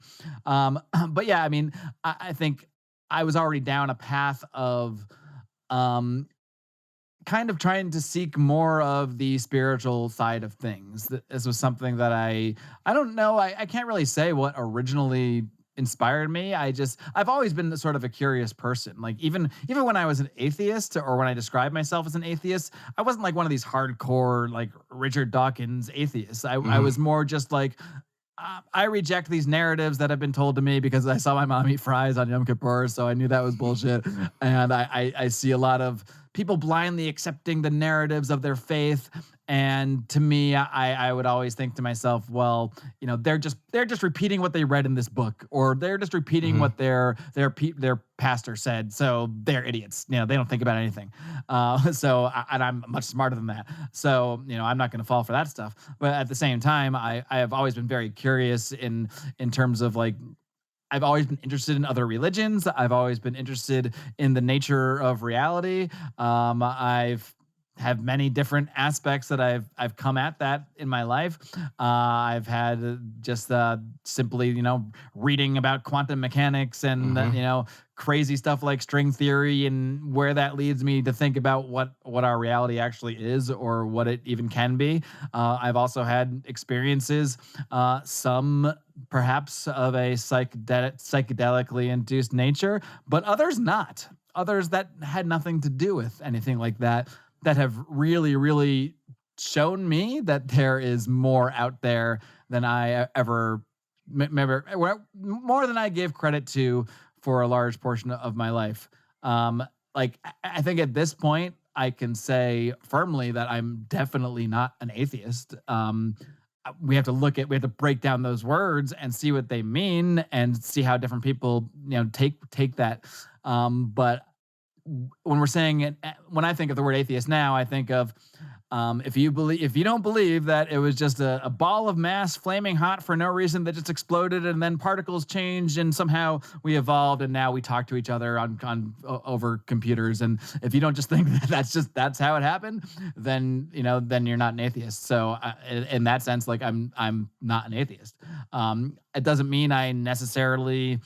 But yeah, I mean, I think I was already down a path of kind of trying to seek more of the spiritual side of things. This was something that I don't know. I can't really say what originally inspired me. I've always been sort of a curious person. Like even when I was an atheist, or when I described myself as an atheist, I wasn't like one of these hardcore like Richard Dawkins atheists. I was more just like, I reject these narratives that have been told to me because I saw my mom eat fries on Yom Kippur, so I knew that was bullshit. And I see a lot of people blindly accepting the narratives of their faith. And to me, I would always think to myself, well, they're just repeating what they read in this book, or they're just repeating what their pastor said. So they're idiots. They don't think about anything. And I'm much smarter than that. So, I'm not going to fall for that stuff. But at the same time, I have always been very curious in terms of like, I've always been interested in other religions. I've always been interested in the nature of reality. I've have many different aspects that I've come at that in my life. I've had just simply, reading about quantum mechanics and, crazy stuff like string theory, and where that leads me to think about what our reality actually is, or what it even can be. I've also had experiences, some perhaps of a psychedelically induced nature, but others not. Others that had nothing to do with anything like that have really, really shown me that there is more out there than I ever remember, more than I gave credit to for a large portion of my life. Like, I think at this point, I can say firmly that I'm definitely not an atheist. We have to break down those words and see what they mean, and see how different people, take that. But when we're saying it, when I think of the word atheist now, I think of if you don't believe that it was just a ball of mass flaming hot for no reason that just exploded, and then particles changed, and somehow we evolved, and now we talk to each other over computers. And if you don't just think that that's how it happened, then then you're not an atheist. So in that sense, like I'm not an atheist. It doesn't mean I necessarily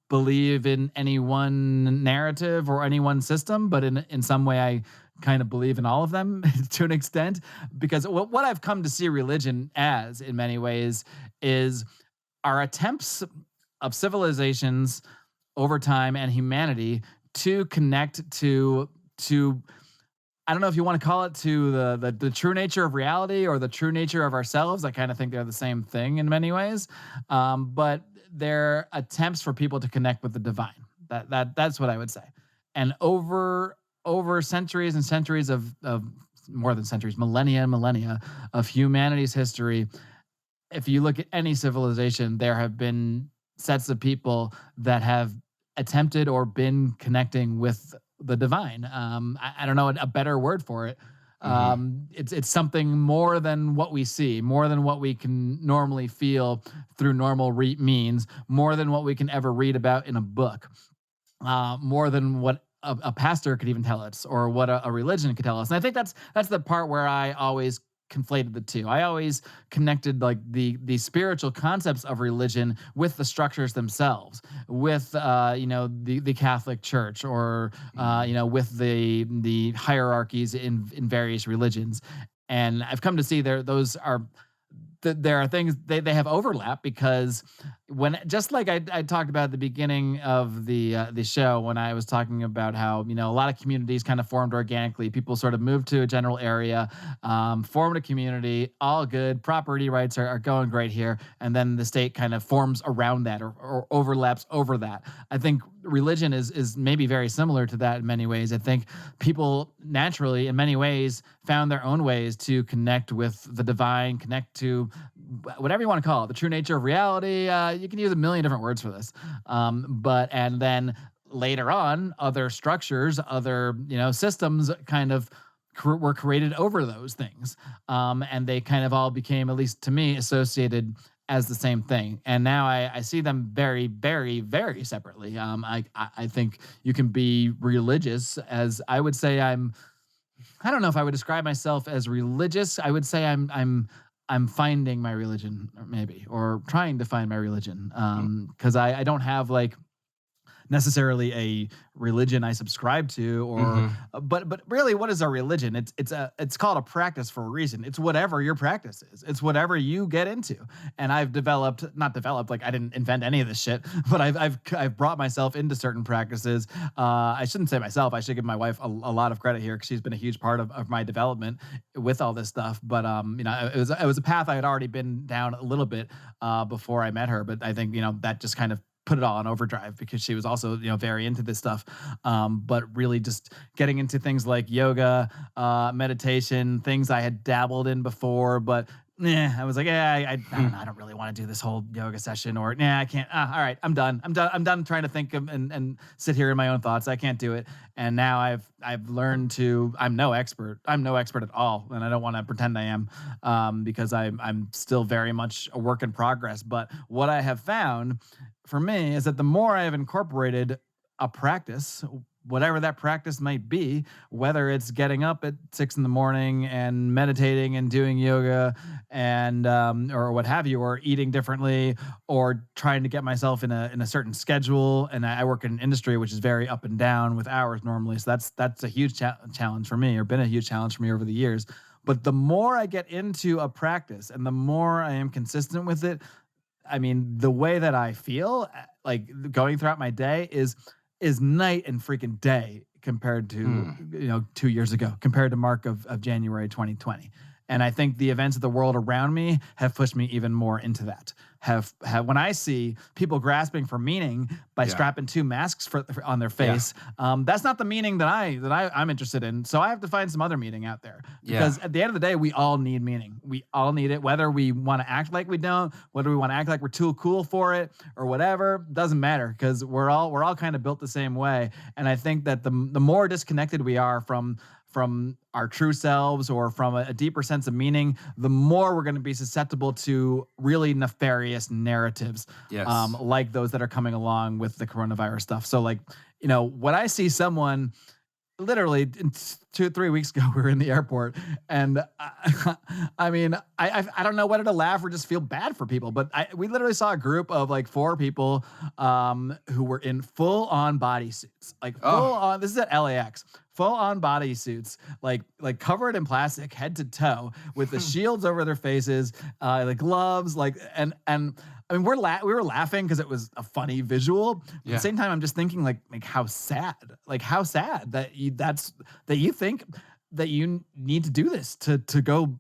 believe in any one narrative or any one system, but in some way I kind of believe in all of them to an extent, because what I've come to see religion as in many ways is our attempts of civilizations over time and humanity to connect to I don't know if you want to call it to the true nature of reality or the true nature of ourselves. I kind of think they're the same thing in many ways, but they're attempts for people to connect with the divine. That's what I would say. And over centuries and centuries of more than centuries, millennia of humanity's history, if you look at any civilization, there have been sets of people that have attempted or been connecting with the divine. I don't know a better word for it. It's something more than what we see, more than what we can normally feel through normal means, more than what we can ever read about in a book, more than what a pastor could even tell us, or what a religion could tell us. And I think that's the part where I always conflated the two. I always connected like the spiritual concepts of religion with the structures themselves, with the Catholic Church, or with the hierarchies in various religions. And I've come to see there are things they have overlap, because when, just like I talked about at the beginning of the show, when I was talking about how a lot of communities kind of formed organically. People sort of moved to a general area, formed a community, all good, property rights are going great here, and then the state kind of forms around that, or overlaps over that. I think religion is maybe very similar to that in many ways. I think people naturally, in many ways, found their own ways to connect with the divine, connect to whatever you want to call it, the true nature of reality. You can use a million different words for this. And then later on, other structures, other systems kind of were created over those things. And they kind of all became, at least to me, associated as the same thing. And now I see them very, very, very separately. I think you can be religious, as I would say I don't know if I would describe myself as religious. I would say I'm finding my religion, maybe, or trying to find my religion. Because I don't have like necessarily a religion I subscribe to, or but really, what is a religion? It's called a practice for a reason. It's whatever your practice is. It's whatever you get into. And I've not developed, like I didn't invent any of this shit, but I've brought myself into certain practices. I shouldn't say myself. I should give my wife a lot of credit here, because she's been a huge part of my development with all this stuff. But it was a path I had already been down a little bit before I met her. But I think that just kind of put it all on overdrive, because she was also very into this stuff, but really just getting into things like yoga, meditation, things I had dabbled in before, but I was like, I don't know, I don't really want to do this whole yoga session, or I can't. All right, I'm done trying to think of and sit here in my own thoughts. I can't do it. And now I've learned to. I'm no expert at all, and I don't want to pretend I am, because I'm still very much a work in progress. But what I have found for me is that the more I have incorporated a practice, whatever that practice might be, whether it's getting up at 6 a.m. and meditating and doing yoga and or what have you, or eating differently, or trying to get myself in a certain schedule. And I work in an industry which is very up and down with hours normally, so that's a huge challenge for me, or been a huge challenge for me over the years. But the more I get into a practice, and the more I am consistent with it, I mean, the way that I feel like going throughout my day is night and freaking day compared to 2 years ago, compared to March of January 2020. And I think the events of the world around me have pushed me even more into that. When I see people grasping for meaning by strapping 2 masks on their face, that's not the meaning that I'm interested in. So I have to find some other meaning out there, because at the end of the day, we all need meaning. We all need it, whether we want to act like we don't, whether we want to act like we're too cool for it, or whatever. Doesn't matter, because we're all kind of built the same way. And I think that the more disconnected we are from our true selves, or from a deeper sense of meaning, the more we're going to be susceptible to really nefarious narratives, like those that are coming along with the coronavirus stuff. So like, when I see someone, literally 2-3 weeks ago, we were in the airport, and I mean, I don't know whether to laugh or just feel bad for people, but we literally saw a group of like 4 people who were in full on bodysuits, like full on. This is at LAX. Full on bodysuits, like covered in plastic head to toe, with the shields over their faces, like gloves, like and I mean, we were laughing because it was a funny visual. But at the same time, I'm just thinking like how sad that you think that you need to do this to go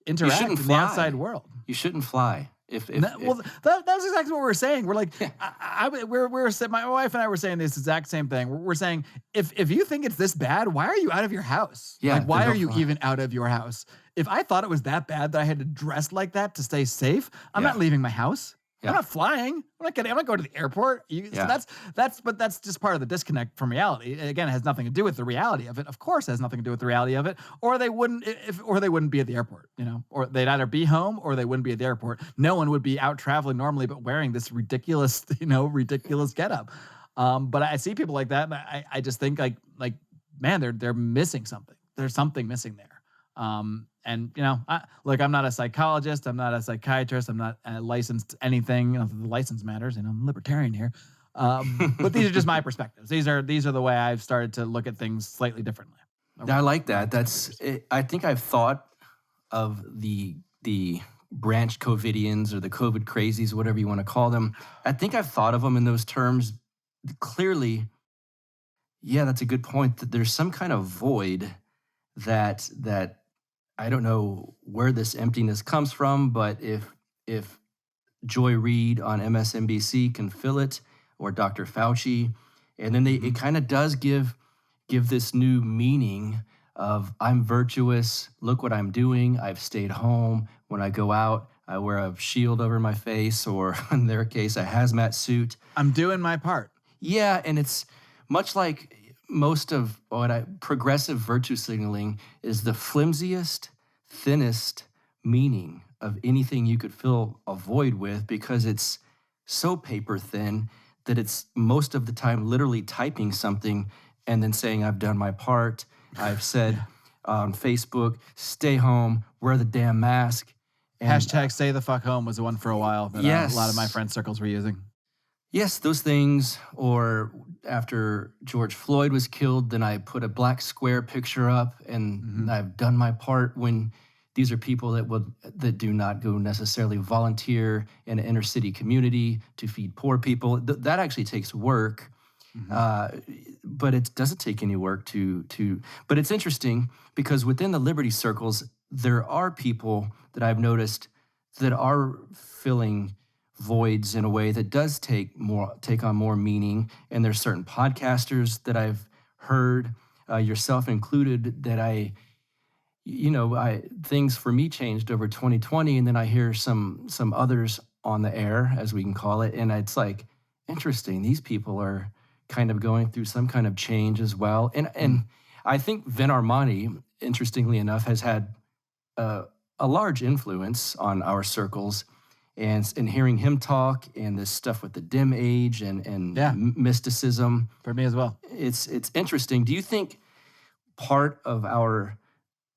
interact in the outside world. You shouldn't fly. That's exactly what we're saying. We're like, my wife and I were saying this exact same thing. We're saying, if you think it's this bad, why are you out of your house? Yeah, like, why are you even out of your house? If I thought it was that bad that I had to dress like that to stay safe, I'm not leaving my house. Yeah. I'm not flying. I'm not going to the airport. So that's just part of the disconnect from reality. Again, it has nothing to do with the reality of it. Of course, it has nothing to do with the reality of it. Or they wouldn't be at the airport, or they'd either be home or they wouldn't be at the airport. No one would be out traveling normally, but wearing this ridiculous, ridiculous getup. But I see people like that, and I just think like man, they're missing something. There's something missing there. And I'm not a psychologist, I'm not a psychiatrist, I'm not licensed anything. The license matters, I'm libertarian here. But these are just my perspectives. These are the way I've started to look at things slightly differently. I like that. I think I've thought of the branch COVIDians or the COVID crazies, whatever you want to call them. I think I've thought of them in those terms. Clearly, yeah, that's a good point. That there's some kind of void that I don't know where this emptiness comes from, but if Joy Reid on MSNBC can fill it, or Dr. Fauci, and then it kind of does give this new meaning of I'm virtuous, look what I'm doing, I've stayed home. When I go out, I wear a shield over my face, or in their case, a hazmat suit. I'm doing my part. Yeah, and it's much like most of progressive virtue signaling is the flimsiest, thinnest meaning of anything you could fill a void with, because it's so paper thin that it's most of the time literally typing something and then saying, I've done my part. I've said on Facebook, stay home, wear the damn mask. And, hashtag stay the fuck home was the one for a while that a lot of my friend circles were using. Yes, those things. Or after George Floyd was killed, then I put a black square picture up, and I've done my part. When these are people that do not go necessarily volunteer in an inner city community to feed poor people. That actually takes work. But it doesn't take any work to. But it's interesting because within the liberty circles, there are people that I've noticed that are filling voids in a way that does take on more meaning. And there's certain podcasters that I've heard, yourself included, that things for me changed over 2020, and then I hear some others on the air, as we can call it, and it's like, interesting, these people are kind of going through some kind of change as well. And I think Vin Armani, interestingly enough, has had a large influence on our circles, and hearing him talk, and this stuff with the dim age and mysticism. For me as well. It's interesting. Do you think part of our,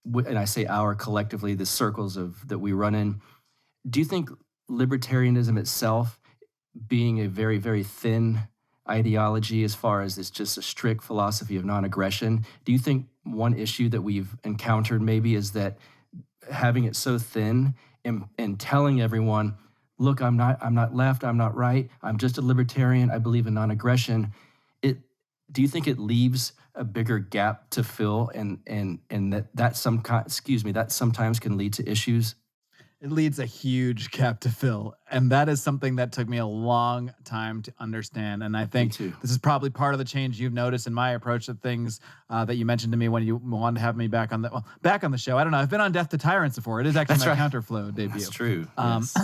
and I say our collectively, the circles that we run in, do you think libertarianism itself, being a very, very thin ideology as far as it's just a strict philosophy of non-aggression, do you think one issue that we've encountered maybe is that having it so thin and telling everyone, look, I'm not left, I'm not right, I'm just a libertarian, I believe in non-aggression, do you think it leaves a bigger gap to fill, and that sometimes can lead to issues? It leads a huge gap to fill. And that is something that took me a long time to understand. And I think this is probably part of the change you've noticed in my approach to things that you mentioned to me when you wanted to have me back on the show. I don't know. I've been on Death to Tyrants before. It is actually my Counterflow debut. That's true. Yes.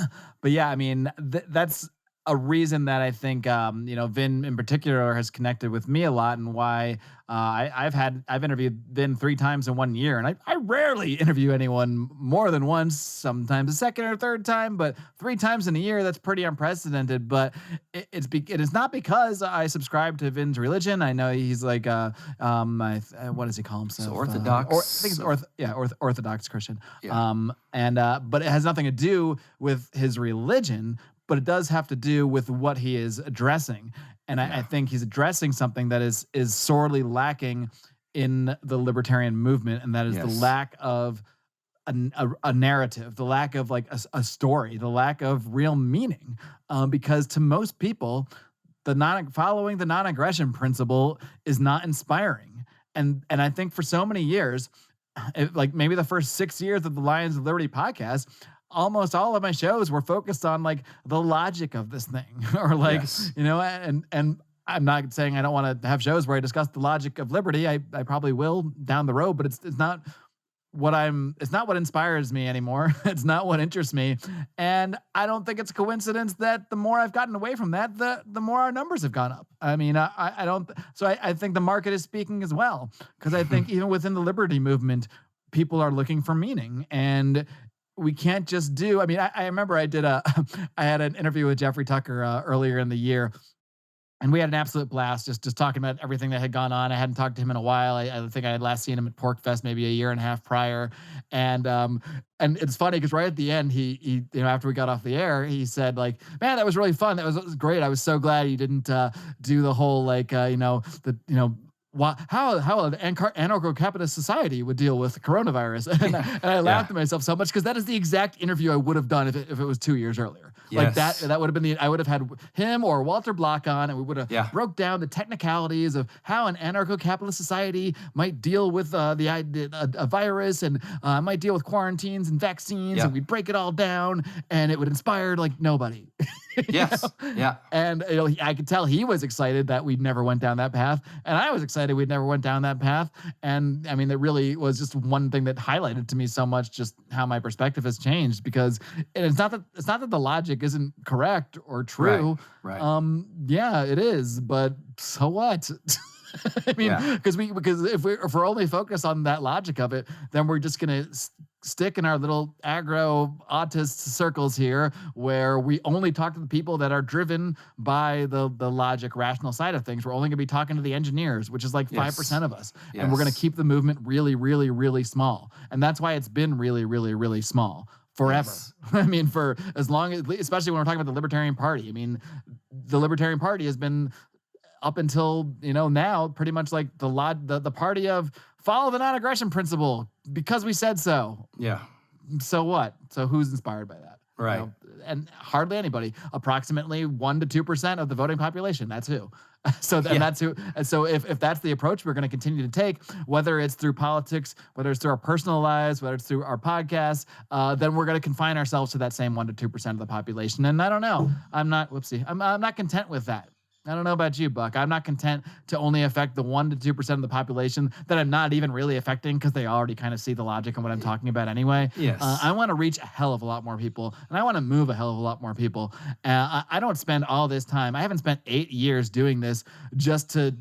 But yeah, I mean, that's a reason that I think, Vin in particular has connected with me a lot, and why I've interviewed Vin 3 times in 1 year, and I rarely interview anyone more than once, sometimes a second or third time, but 3 times in a year, that's pretty unprecedented. But it is not because I subscribe to Vin's religion. I know he's like, what does he call himself? So Orthodox. I think it's Orthodox Christian. Yeah. But it has nothing to do with his religion, but it does have to do with what he is addressing. And I think he's addressing something that is sorely lacking in the libertarian movement, and that is the lack of a narrative, the lack of like a story, the lack of real meaning. Because to most people, following the non-aggression principle is not inspiring. And I think for so many years, like maybe the first 6 years of the Lions of Liberty podcast, almost all of my shows were focused on like the logic of this thing, or like, and I'm not saying I don't want to have shows where I discuss the logic of liberty. I probably will down the road, but it's not what inspires me anymore. It's not what interests me. And I don't think it's a coincidence that the more I've gotten away from that, the more our numbers have gone up. I mean, I think the market is speaking as well, because I think even within the liberty movement, people are looking for meaning, and we can't just do, I remember I had an interview with Jeffrey Tucker earlier in the year, And we had an absolute blast just talking about everything that had gone on. I hadn't talked to him in a while. I think I had last seen him at Pork Fest maybe a year and a half prior. And it's funny because right at the end, he after we got off the air, he said like, "Man, that was really fun. That was great. I was so glad you didn't do the whole like how an anarcho-capitalist society would deal with coronavirus." And I laughed at myself so much because that is the exact interview I would have done if it was 2 years earlier. Like that would have been I would have had him or Walter Block on, and we would have broke down the technicalities of how an anarcho-capitalist society might deal with a virus and might deal with quarantines and vaccines, and we'd break it all down, and it would inspire like nobody. Yes. Yeah. And I could tell he was excited that we'd never went down that path, and I was excited we'd never went down that path. And I mean, it really was just one thing that highlighted to me so much just how my perspective has changed, because it's not that the logic isn't correct or true. Right. Yeah, it is, but so what? I mean, because if we're only focused on that logic of it, then we're just gonna stick in our little aggro autist circles here, where we only talk to the people that are driven by the logic, rational side of things. We're only gonna be talking to the engineers, which is like 5% of us, and we're gonna keep the movement really, really, really small. And that's why it's been really, really, really small forever. I mean, for as long as, especially when we're talking about the Libertarian Party. I mean, the Libertarian Party has been up until now pretty much like the party of follow the non-aggression principle because we said so. Yeah. So what? So who's inspired by that? Right. And hardly anybody. Approximately 1% to 2% of the voting population. That's who. So that's who. And so if that's the approach we're going to continue to take, whether it's through politics, whether it's through our personal lives, whether it's through our podcasts, then we're going to confine ourselves to that same 1% to 2% of the population. And I don't know. I'm not content with that. I don't know about you, Buck. I'm not content to only affect the 1% to 2% of the population that I'm not even really affecting because they already kind of see the logic in what I'm talking about anyway. Yes. I want to reach a hell of a lot more people, and I want to move a hell of a lot more people. I don't spend all this time. I haven't spent 8 years doing this just to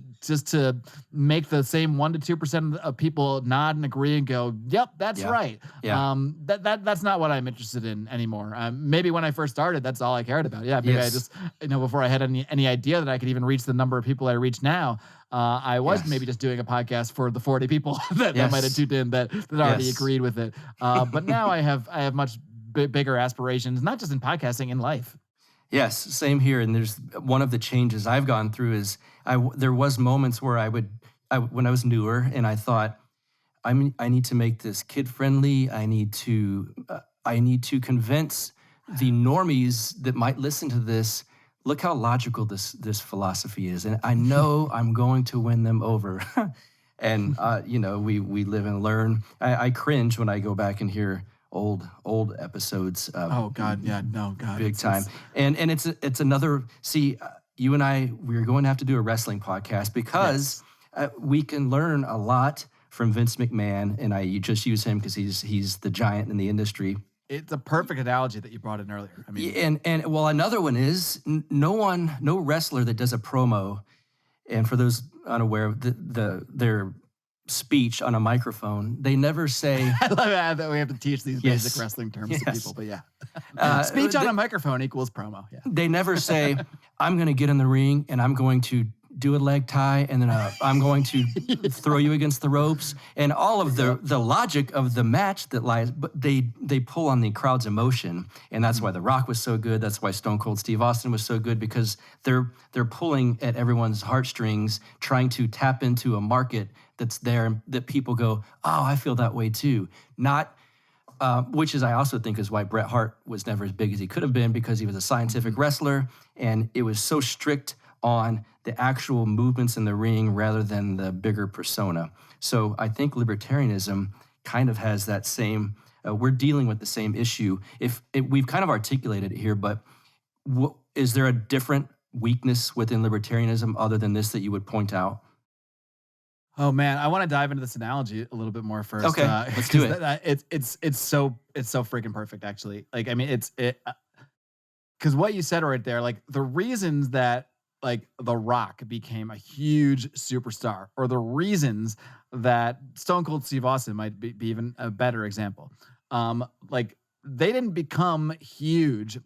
make the same 1% to 2% of people nod and agree and go, "Yep, that's right." Yeah. That's not what I'm interested in anymore. Maybe when I first started, that's all I cared about. Yeah, maybe I just before I had any idea that I could even reach the number of people I reach now, I was maybe just doing a podcast for the 40 people that might have tuned in that already agreed with it. But now I have much bigger aspirations, not just in podcasting, in life. Yes, same here. And there's one of the changes I've gone through is there was moments where when I was newer and I thought, I need to make this kid friendly. I need to convince the normies that might listen to this. Look how logical this philosophy is, and I know I'm going to win them over. And we live and learn. I cringe when I go back and hear old episodes. Oh God, yeah, no God, big time. And it's another. See, you and we're going to have to do a wrestling podcast because we can learn a lot from Vince McMahon, and you just use him because he's the giant in the industry. It's a perfect analogy that you brought in earlier. I mean, and another one is no wrestler that does a promo, and for those unaware of their speech on a microphone, they never say. I love that we have to teach these basic wrestling terms to people, but speech on a microphone equals promo. Yeah. They never say, "I'm going to get in the ring and I'm going to do a leg tie, and then I'm going to throw you against the ropes," and all of the logic of the match that lies, but they pull on the crowd's emotion, and that's why The Rock was so good. That's why Stone Cold Steve Austin was so good, because they're pulling at everyone's heartstrings, trying to tap into a market that's there that people go, "Oh, I feel that way too." Not. Which is, I also think, is why Bret Hart was never as big as he could have been, because he was a scientific wrestler, and it was so strict on the actual movements in the ring rather than the bigger persona. So I think libertarianism kind of has that same, we're dealing with the same issue. We've kind of articulated it here, but is there a different weakness within libertarianism other than this that you would point out? Oh man, I want to dive into this analogy a little bit more first. Okay, let's do it. It's so freaking perfect, actually. Like, I mean, because what you said right there, like the reasons that like The Rock became a huge superstar, or the reasons that Stone Cold Steve Austin might be even a better example. Like they didn't become huge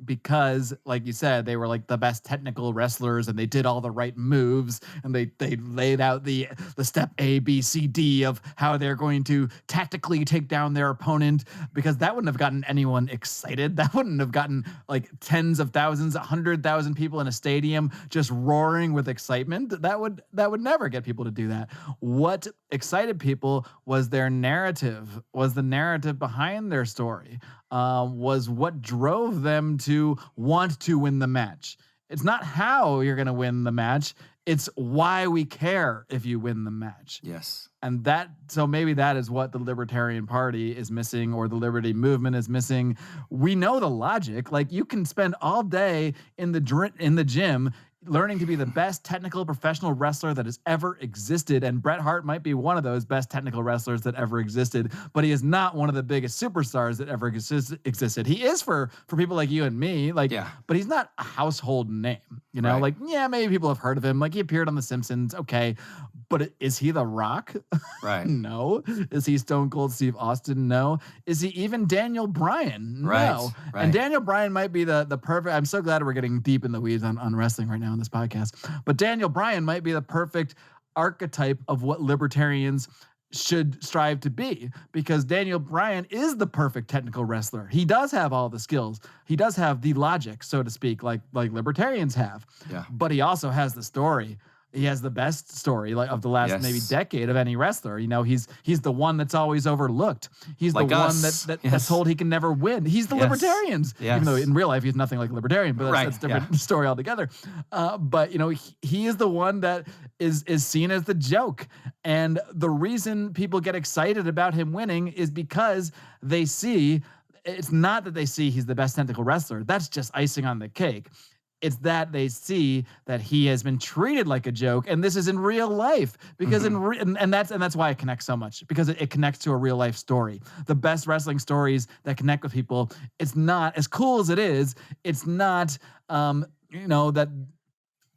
because, like you said, they were like the best technical wrestlers and they did all the right moves and they laid out the step A, B, C, D of how they're going to tactically take down their opponent, because that wouldn't have gotten anyone excited. That wouldn't have gotten like tens of thousands, 100,000 people in a stadium just roaring with excitement. That would never get people to do that. What excited people was their narrative, was the narrative behind their story, was what drove them to want to win the match. It's not how you're going to win the match. It's why we care if you win the match. Yes. And so maybe that is what the Libertarian Party is missing, or the Liberty Movement is missing. We know the logic. Like, you can spend all day in the gym learning to be the best technical professional wrestler that has ever existed. And Bret Hart might be one of those best technical wrestlers that ever existed, but he is not one of the biggest superstars that ever existed. He is for people like you and me, like, but he's not a household name, you know, like, maybe people have heard of him. Like, he appeared on The Simpsons. Okay. But is he The Rock? Right. No. Is he Stone Cold Steve Austin? No. Is he even Daniel Bryan? No. Right. And Daniel Bryan might be the perfect, I'm so glad we're getting deep in the weeds on wrestling right now on this podcast, but Daniel Bryan might be the perfect archetype of what libertarians should strive to be, because Daniel Bryan is the perfect technical wrestler. He does have all the skills. He does have the logic, so to speak, like libertarians have. Yeah. But he also has the story. He has the best story of the last maybe decade of any wrestler. You know, he's the one that's always overlooked. He's like the one that's told he can never win. He's the libertarians, even though in real life he's nothing like a libertarian, but that's a different story altogether. But you know, he is the one that is seen as the joke. And the reason people get excited about him winning is because they see, it's not that they see he's the best technical wrestler. That's just icing on the cake. It's that they see that he has been treated like a joke, and this is in real life, because and that's why it connects so much, because it connects to a real life story. The best wrestling stories that connect with people, it's not as cool as it is. It's not, that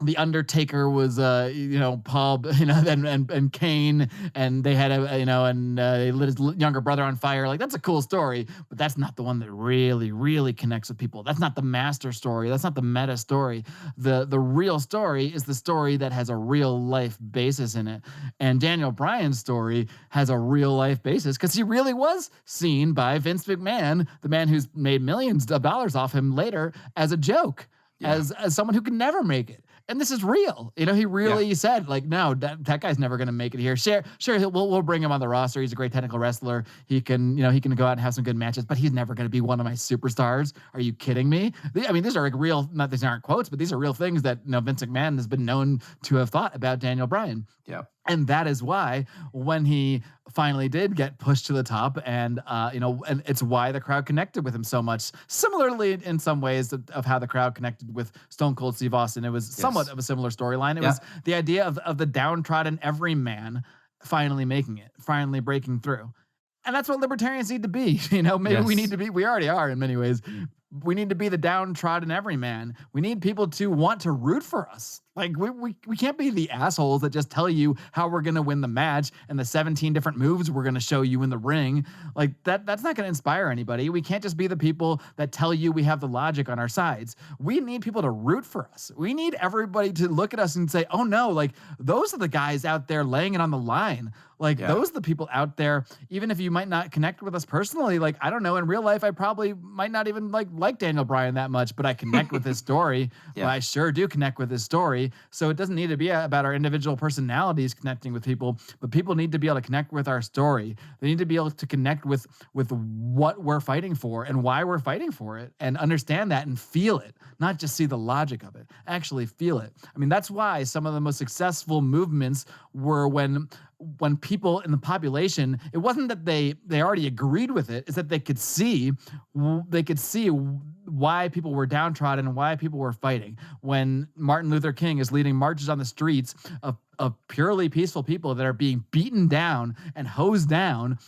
The Undertaker was, Paul, and Kane, and they had they lit his younger brother on fire. Like, that's a cool story, but that's not the one that really, really connects with people. That's not the master story. That's not the meta story. The real story is the story that has a real life basis in it. And Daniel Bryan's story has a real life basis because he really was seen by Vince McMahon, the man who's made millions of dollars off him later, as a joke, as someone who can never make it. And this is real. You know, he really said, like, no, that guy's never going to make it here. Sure, we'll bring him on the roster. He's a great technical wrestler. He can go out and have some good matches, but he's never going to be one of my superstars. Are you kidding me? I mean, these are like real, these aren't quotes, but these are real things that, Vince McMahon has been known to have thought about Daniel Bryan. Yeah. And that is why when he finally did get pushed to the top, and and it's why the crowd connected with him so much. Similarly, in some ways of how the crowd connected with Stone Cold Steve Austin, it was somewhat of a similar storyline. It was the idea of the downtrodden everyman finally making it, finally breaking through. And that's what libertarians need to be. Maybe we need to be, we already are in many ways. We need to be the downtrodden everyman. We need people to want to root for us. Like, we can't be the assholes that just tell you how we're going to win the match and the 17 different moves we're going to show you in the ring. Like, that's not going to inspire anybody. We can't just be the people that tell you we have the logic on our sides. We need people to root for us. We need everybody to look at us and say, oh no, like, those are the guys out there laying it on the line. Like, those are the people out there, even if you might not connect with us personally. Like, I don't know, in real life, I probably might not even like Daniel Bryan that much, but I connect with his story. Well, I sure do connect with his story. So it doesn't need to be about our individual personalities connecting with people, but people need to be able to connect with our story. They need to be able to connect with what we're fighting for and why we're fighting for it, and understand that and feel it, not just see the logic of it, actually feel it. I mean, that's why some of the most successful movements were when people in the population, it wasn't that they already agreed with it, it's that they could see why people were downtrodden and why people were fighting. When Martin Luther King is leading marches on the streets of purely peaceful people that are being beaten down and hosed down,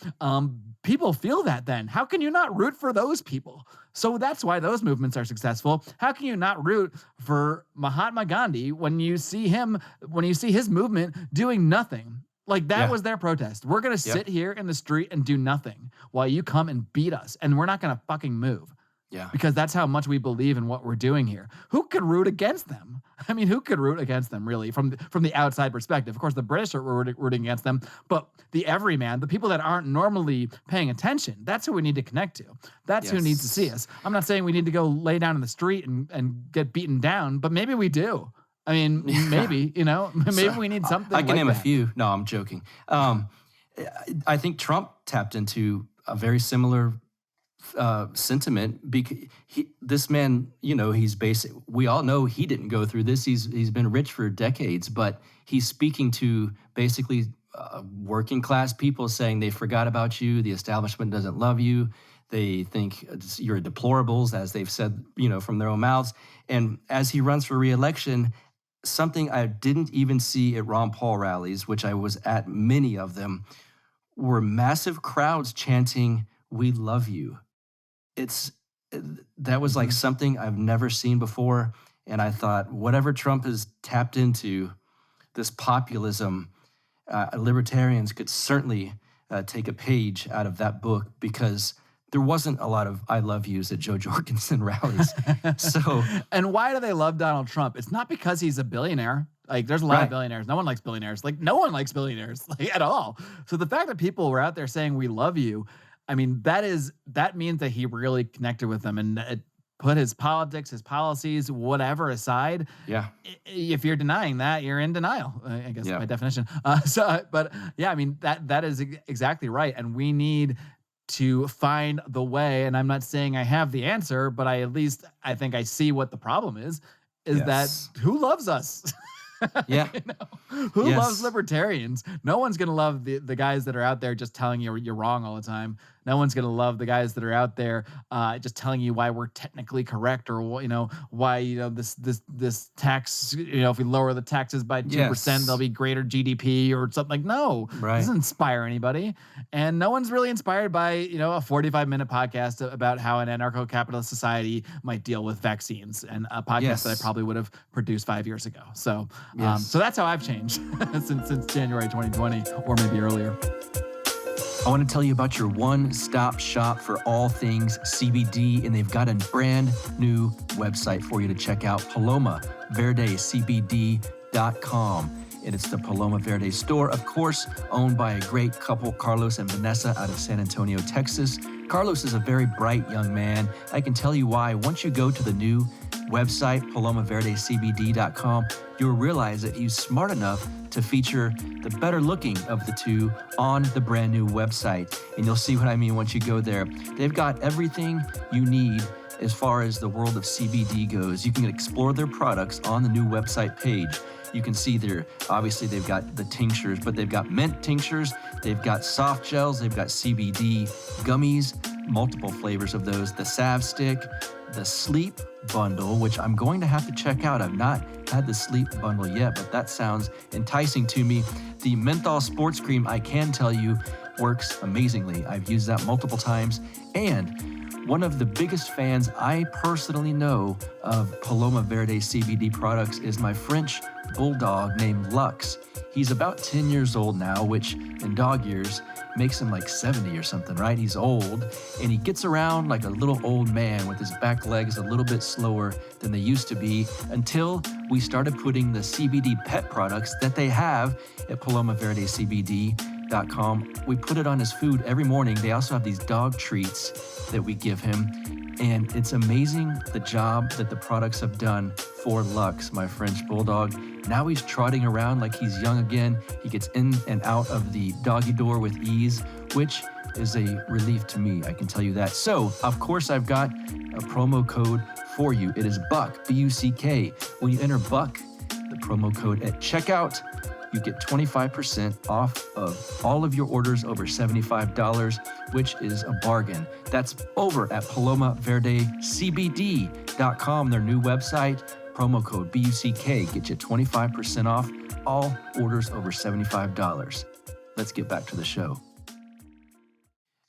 people feel that then. How can you not root for those people? So that's why those movements are successful. How can you not root for Mahatma Gandhi when you see his movement doing nothing? Like, that was their protest. We're going to sit here in the street and do nothing while you come and beat us, and we're not going to fucking move. Yeah. Because that's how much we believe in what we're doing here. Who could root against them? I mean, who could root against them, really, from the outside perspective? Of course, the British are rooting against them, but the everyman, the people that aren't normally paying attention, that's who we need to connect to. That's who needs to see us. I'm not saying we need to go lay down in the street and get beaten down, but maybe we do. I mean, maybe, maybe we need something I can like name that. a few. No, I'm joking. I think Trump tapped into a very similar sentiment, because this man, he's basic. We all know he didn't go through this. He's been rich for decades, but he's speaking to basically working class people, saying they forgot about you. The establishment doesn't love you. They think you're deplorables, as they've said, from their own mouths. And as he runs for re-election, something I didn't even see at Ron Paul rallies, which I was at many of them, were massive crowds chanting, "We love you." That was like something I've never seen before. And I thought, whatever Trump has tapped into, this populism, libertarians could certainly take a page out of that book, because there wasn't a lot of "I love yous" at Joe Jorgensen rallies. And why do they love Donald Trump? It's not because he's a billionaire. Like, there's a lot of billionaires. No one likes billionaires. Like, no one likes billionaires, like, at all. So the fact that people were out there saying "we love you," I mean, that means that he really connected with them and put his politics, his policies, whatever aside. Yeah. If you're denying that, you're in denial, I guess, by definition. But yeah, I mean, that is exactly right. And we need to find the way. And I'm not saying I have the answer, but I think I see what the problem is that who loves us? Yeah. Who loves libertarians? No one's going to love the guys that are out there just telling you you're wrong all the time. No one's going to love the guys that are out there just telling you why we're technically correct, or why this tax, if we lower the taxes by 2%, there'll be greater GDP or something. Like, no, it doesn't inspire anybody. And no one's really inspired by a 45-minute podcast about how an anarcho-capitalist society might deal with vaccines, and a podcast that I probably would have produced 5 years ago. So so that's how I've changed since January 2020, or maybe earlier. I want to tell you about your one-stop shop for all things CBD, and they've got a brand new website for you to check out, PalomaVerdeCBD.com. And it's the Paloma Verde store, of course, owned by a great couple, Carlos and Vanessa, out of San Antonio, Texas. Carlos is a very bright young man. I can tell you why. Once you go to the new website, PalomaVerdeCBD.com, you'll realize that he's smart enough to feature the better looking of the two on the brand new website. And you'll see what I mean once you go there. They've got everything you need as far as the world of CBD goes. You can explore their products on the new website page. You can see obviously they've got the tinctures, but they've got mint tinctures, they've got soft gels, they've got CBD gummies, multiple flavors of those, the salve stick, the sleep bundle, which I'm going to have to check out. I've not had the sleep bundle yet, but that sounds enticing to me. The menthol sports cream, I can tell you, works amazingly. I've used that multiple times. And one of the biggest fans I personally know of Paloma Verde CBD products is my French bulldog named Lux. He's about 10 years old now, which in dog years makes him like 70 or something, right? He's old, and he gets around like a little old man with his back legs a little bit slower than they used to be, until we started putting the CBD pet products that they have at PalomaVerdeCBD.com. We put it on his food every morning. They also have these dog treats that we give him, and it's amazing the job that the products have done for Lux, my French bulldog. Now he's trotting around like he's young again. He gets in and out of the doggy door with ease, which is a relief to me, I can tell you that. So, of course, I've got a promo code for you. It is BUCK, B-U-C-K. When you enter BUCK, the promo code at checkout, you get 25% off of all of your orders over $75, which is a bargain. That's over at PalomaVerdeCBD.com, their new website. Promo code BUCK, get you 25% off all orders over $75. Let's get back to the show.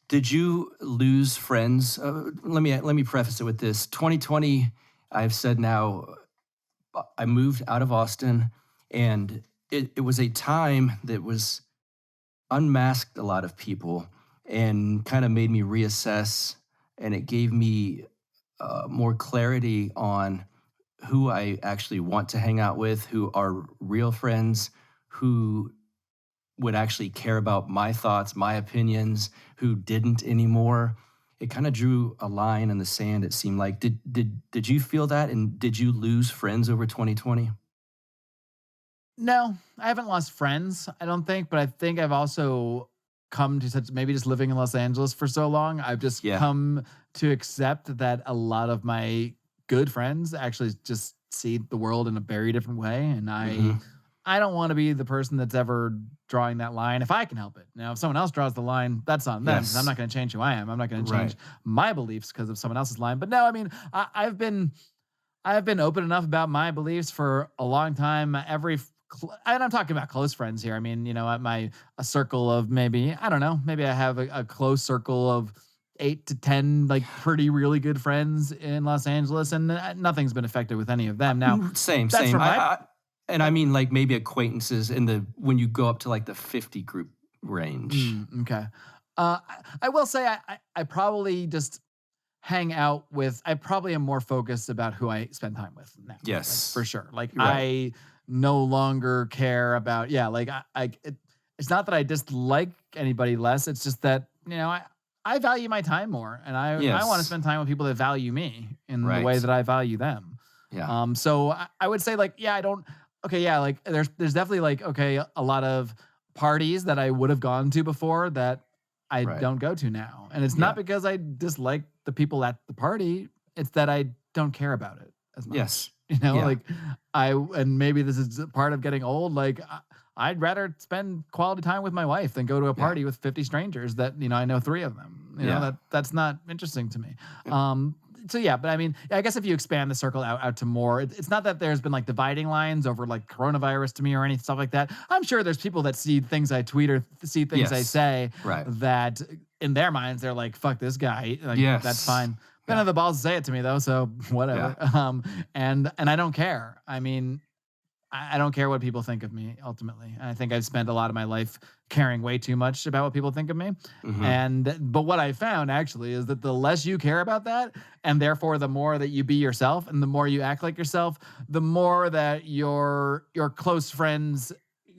Did you lose friends? Let me preface it with this. 2020, I've said now, I moved out of Austin, and it was a time that was unmasked a lot of people and kind of made me reassess, and it gave me more clarity on who I actually want to hang out with, who are real friends, who would actually care about my thoughts, my opinions, who didn't anymore. It kind of drew a line in the sand, it seemed like. Did you feel that? And did you lose friends over 2020? No, I haven't lost friends, I don't think, but I think I've also come to such, maybe just living in Los Angeles for so long, I've just come to accept that a lot of my good friends actually just see the world in a very different way. And I don't want to be the person that's ever drawing that line if I can help it. Now, if someone else draws the line, that's on them. 'Cause I'm not going to change who I am. I'm not going to change my beliefs because of someone else's line. But no, I mean, I've been open enough about my beliefs for a long time. And I'm talking about close friends here. I mean, at a circle of maybe, I don't know, maybe I have a close circle of 8 to 10, like really good friends in Los Angeles, and nothing's been affected with any of them. Now, same. And I mean, like maybe acquaintances when you go up to like the 50 group range. Okay. I will say I probably just hang out with, I probably am more focused about who I spend time with now. Yes. Like, for sure. Like I no longer care about, it's not that I dislike anybody less. It's just that, I value my time more, and I want to spend time with people that value me in the way that I value them. Yeah. So I would say like, there's definitely like, a lot of parties that I would have gone to before that I don't go to now. And it's not because I dislike the people at the party. It's that I don't care about it as much. Yes. And maybe this is part of getting old. Like I'd rather spend quality time with my wife than go to a party with 50 strangers that, I know 3 of them. That's not interesting to me. But I mean, I guess if you expand the circle out to more, it's not that there's been like dividing lines over like coronavirus to me or any stuff like that. I'm sure there's people that see things I tweet or see things I say that in their minds, they're like, fuck this guy. Like, that's fine. They don't have the balls to say it to me though, so whatever. And I don't care. I mean, I don't care what people think of me ultimately. And I think I've spent a lot of my life caring way too much about what people think of me. But what I found actually is that the less you care about that, and therefore the more that you be yourself and the more you act like yourself, the more that your close friends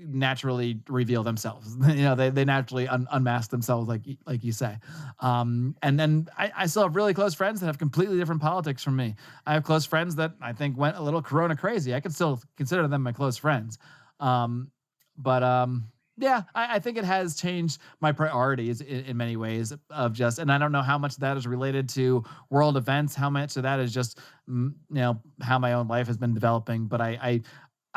naturally reveal themselves. They naturally unmask themselves, like you say. And then I still have really close friends that have completely different politics from me. I have close friends that I think went a little corona crazy. I can still consider them my close friends. I think it has changed my priorities in many ways and I don't know how much of that is related to world events, how much of that is just, how my own life has been developing. But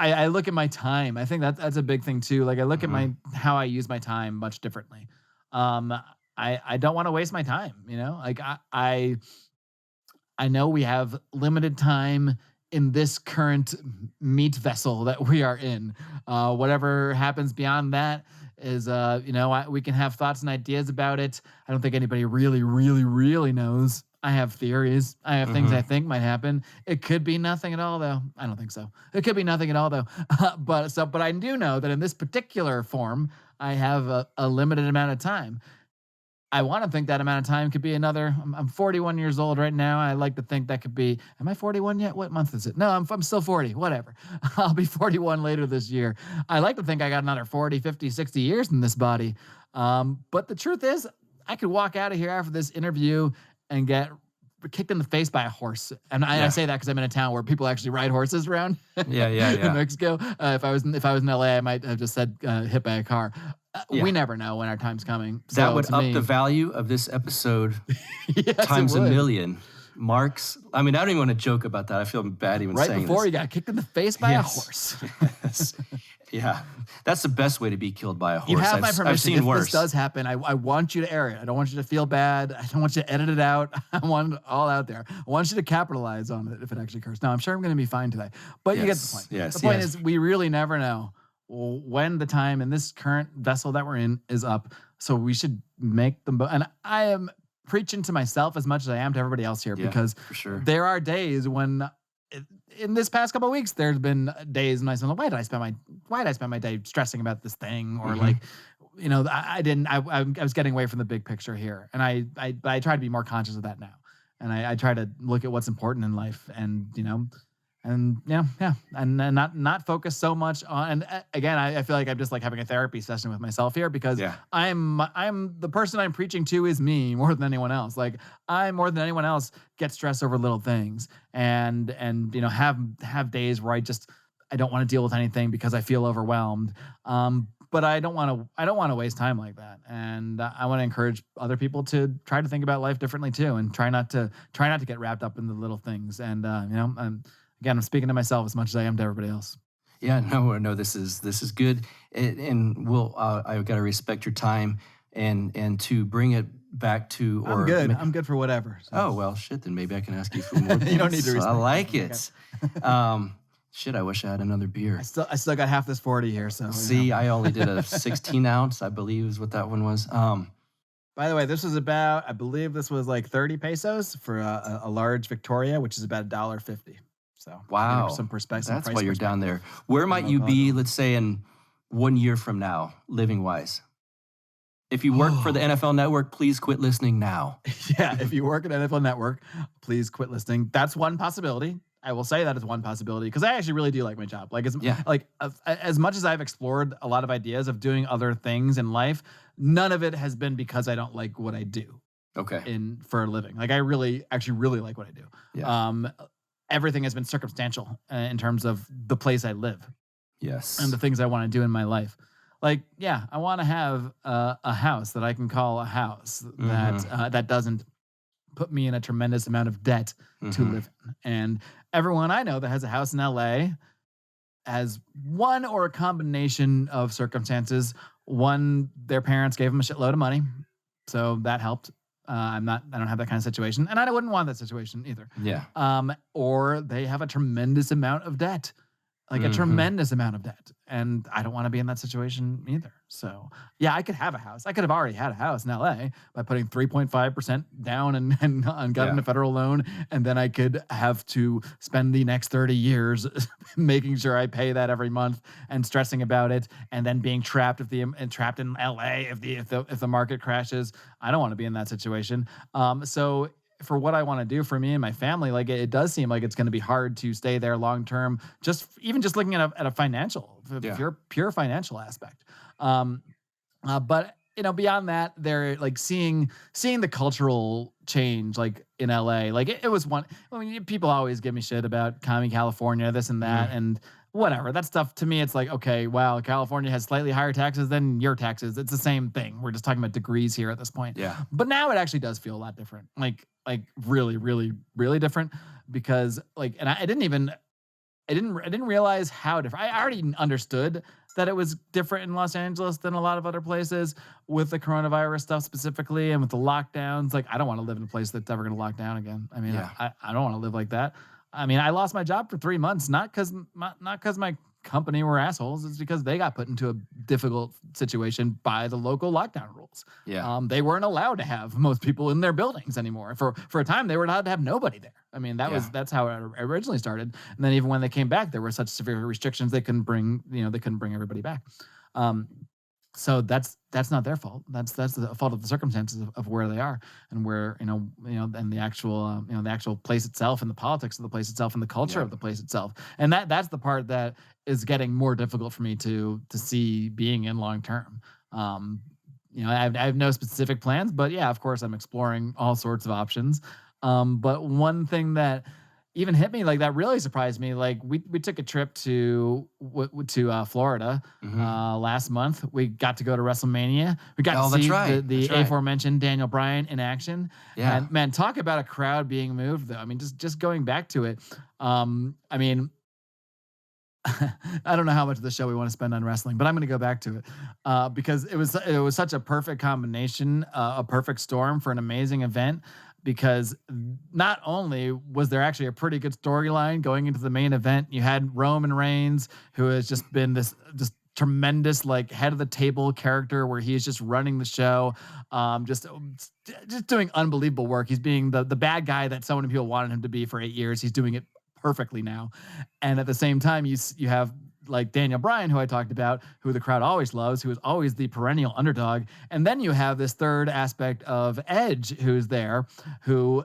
I look at my time. I think that's a big thing too. Like I look at how I use my time much differently. I don't want to waste my time, like I know we have limited time in this current meat vessel that we are in. Whatever happens beyond that is, we can have thoughts and ideas about it. I don't think anybody really, really, really knows. I have theories. I have things I think might happen. It could be nothing at all, though. I don't think so. It could be nothing at all, though. But I do know that in this particular form, I have a limited amount of time. I want to think that amount of time could be another. I'm 41 years old right now. I like to think that could be. Am I 41 yet? What month is it? No, I'm still 40. Whatever. I'll be 41 later this year. I like to think I got another 40, 50, 60 years in this body. But the truth is, I could walk out of here after this interview and get kicked in the face by a horse. And I say that because I'm in a town where people actually ride horses around. In Mexico. If I was in LA, I might have just said hit by a car. We never know when our time's coming. So that would up the value of this episode times a million. I don't even want to joke about that. I feel bad even saying this. Right before you got kicked in the face by a horse. Yeah, that's the best way to be killed by a horse. You have my permission. I've seen worse. If this does happen, I want you to air it. I don't want you to feel bad. I don't want you to edit it out. I want it all out there. I want you to capitalize on it if it actually occurs. Now, I'm sure I'm going to be fine today. But you get the point. The point is we really never know when the time in this current vessel that we're in is up. So we should make them. And I am preaching to myself as much as I am to everybody else here because for sure. There are days when in this past couple of weeks, there's been days when I said, why did I spend my day stressing about this thing? Or I was getting away from the big picture here. And I try to be more conscious of that now. and I try to look at what's important in life, and and not focus so much on. And again, I feel like I'm just like having a therapy session with myself here, because I'm the person I'm preaching to is me more than anyone else. Like, I more than anyone else get stressed over little things, and have days where I don't want to deal with anything because I feel overwhelmed. But I don't want to waste time like that. And I want to encourage other people to try to think about life differently too, and try not to get wrapped up in the little things. And I'm speaking to myself as much as I am to everybody else. Yeah, no, this is good, and I've got to respect your time, and to bring it back to. I'm good. I'm good for whatever. So. Oh well, shit. Then maybe I can ask you for more. You don't need to. I like it. Shit, I wish I had another beer. I still got half this 40 here. So see, I only did a 16 ounce, I believe, is what that one was. By the way, this was I believe this was like 30 pesos for a large Victoria, which is about $1.50. So wow, some perspective. That's why you're down there. Where might you be, let's say, in 1 year from now, living wise? If you work for the NFL Network, please quit listening now. Yeah, if you work at NFL Network, please quit listening. That's one possibility. I will say that is one possibility, because I actually really do like my job. Like, as much as I've explored a lot of ideas of doing other things in life, none of it has been because I don't like what I do. Okay. For a living. Like, I really like what I do. Yeah. Everything has been circumstantial in terms of the place I live. Yes. And the things I want to do in my life. Like, yeah, I want to have a house that I can call a house that doesn't put me in a tremendous amount of debt to live in. And everyone I know that has a house in LA has one or a combination of circumstances. One, their parents gave them a shitload of money, so that helped. I don't have that kind of situation, and I wouldn't want that situation either. Yeah. Or they have a tremendous amount of debt. Like a tremendous amount of debt. And I don't want to be in that situation either. So yeah, I could have a house. I could have already had a house in LA by putting 3.5% down and gotten a federal loan. And then I could have to spend the next 30 years making sure I pay that every month and stressing about it. And then being trapped trapped in LA if the market crashes. I don't want to be in that situation. So for what I want to do for me and my family, like, it does seem like it's going to be hard to stay there long term. Just looking at a financial, pure financial aspect. But beyond that, they're like seeing the cultural change, like in LA. Like it was one. I mean, people always give me shit about commie California, this and that, and whatever. That stuff to me, it's like, okay, wow, California has slightly higher taxes than your taxes. It's the same thing. We're just talking about degrees here at this point. Yeah. But now it actually does feel a lot different. Like really, really, really different, because and I didn't realize how different. I already understood that it was different in Los Angeles than a lot of other places with the coronavirus stuff specifically, and with the lockdowns. Like, I don't want to live in a place that's ever going to lock down again. I mean, I don't want to live like that. I mean, I lost my job for 3 months, not because my company were assholes. It's because they got put into a difficult situation by the local lockdown rules. Yeah. They weren't allowed to have most people in their buildings anymore. For a time, they were allowed to have nobody there. I mean, that's how it originally started. And then even when they came back, there were such severe restrictions they couldn't bring everybody back. So that's not their fault. That's the fault of the circumstances of where they are, and where and the actual place itself, and the politics of the place itself, and the culture of the place itself. And that's the part that is getting more difficult for me to see being in long term. I have no specific plans, but yeah, of course, I'm exploring all sorts of options. But one thing that even hit me, like, that really surprised me. Like, we took a trip to Florida last month. We got to go to WrestleMania. We got to see the aforementioned Daniel Bryan in action. Yeah, and man, talk about a crowd being moved, though. I mean, just going back to it. I mean, I don't know how much of the show we want to spend on wrestling, but I'm going to go back to it because it was such a perfect combination, a perfect storm for an amazing event. Because not only was there actually a pretty good storyline going into the main event, you had Roman Reigns, who has just been this just tremendous, like, head of the table character where he's just running the show, just doing unbelievable work. He's being the bad guy that so many people wanted him to be for 8 years. He's doing it perfectly now. And at the same time, you have like Daniel Bryan, who I talked about, who the crowd always loves, who is always the perennial underdog. And then you have this third aspect of Edge, who's there, who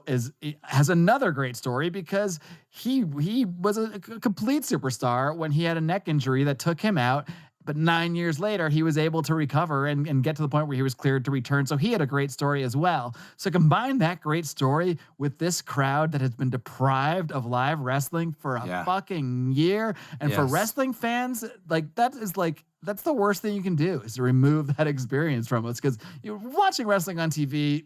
has another great story because he was a complete superstar when he had a neck injury that took him out. But 9 years later, he was able to recover and get to the point where he was cleared to return. So he had a great story as well. So combine that great story with this crowd that has been deprived of live wrestling for a fucking year. And for wrestling fans, that's the worst thing you can do, is to remove that experience from us. Because you're watching wrestling on TV.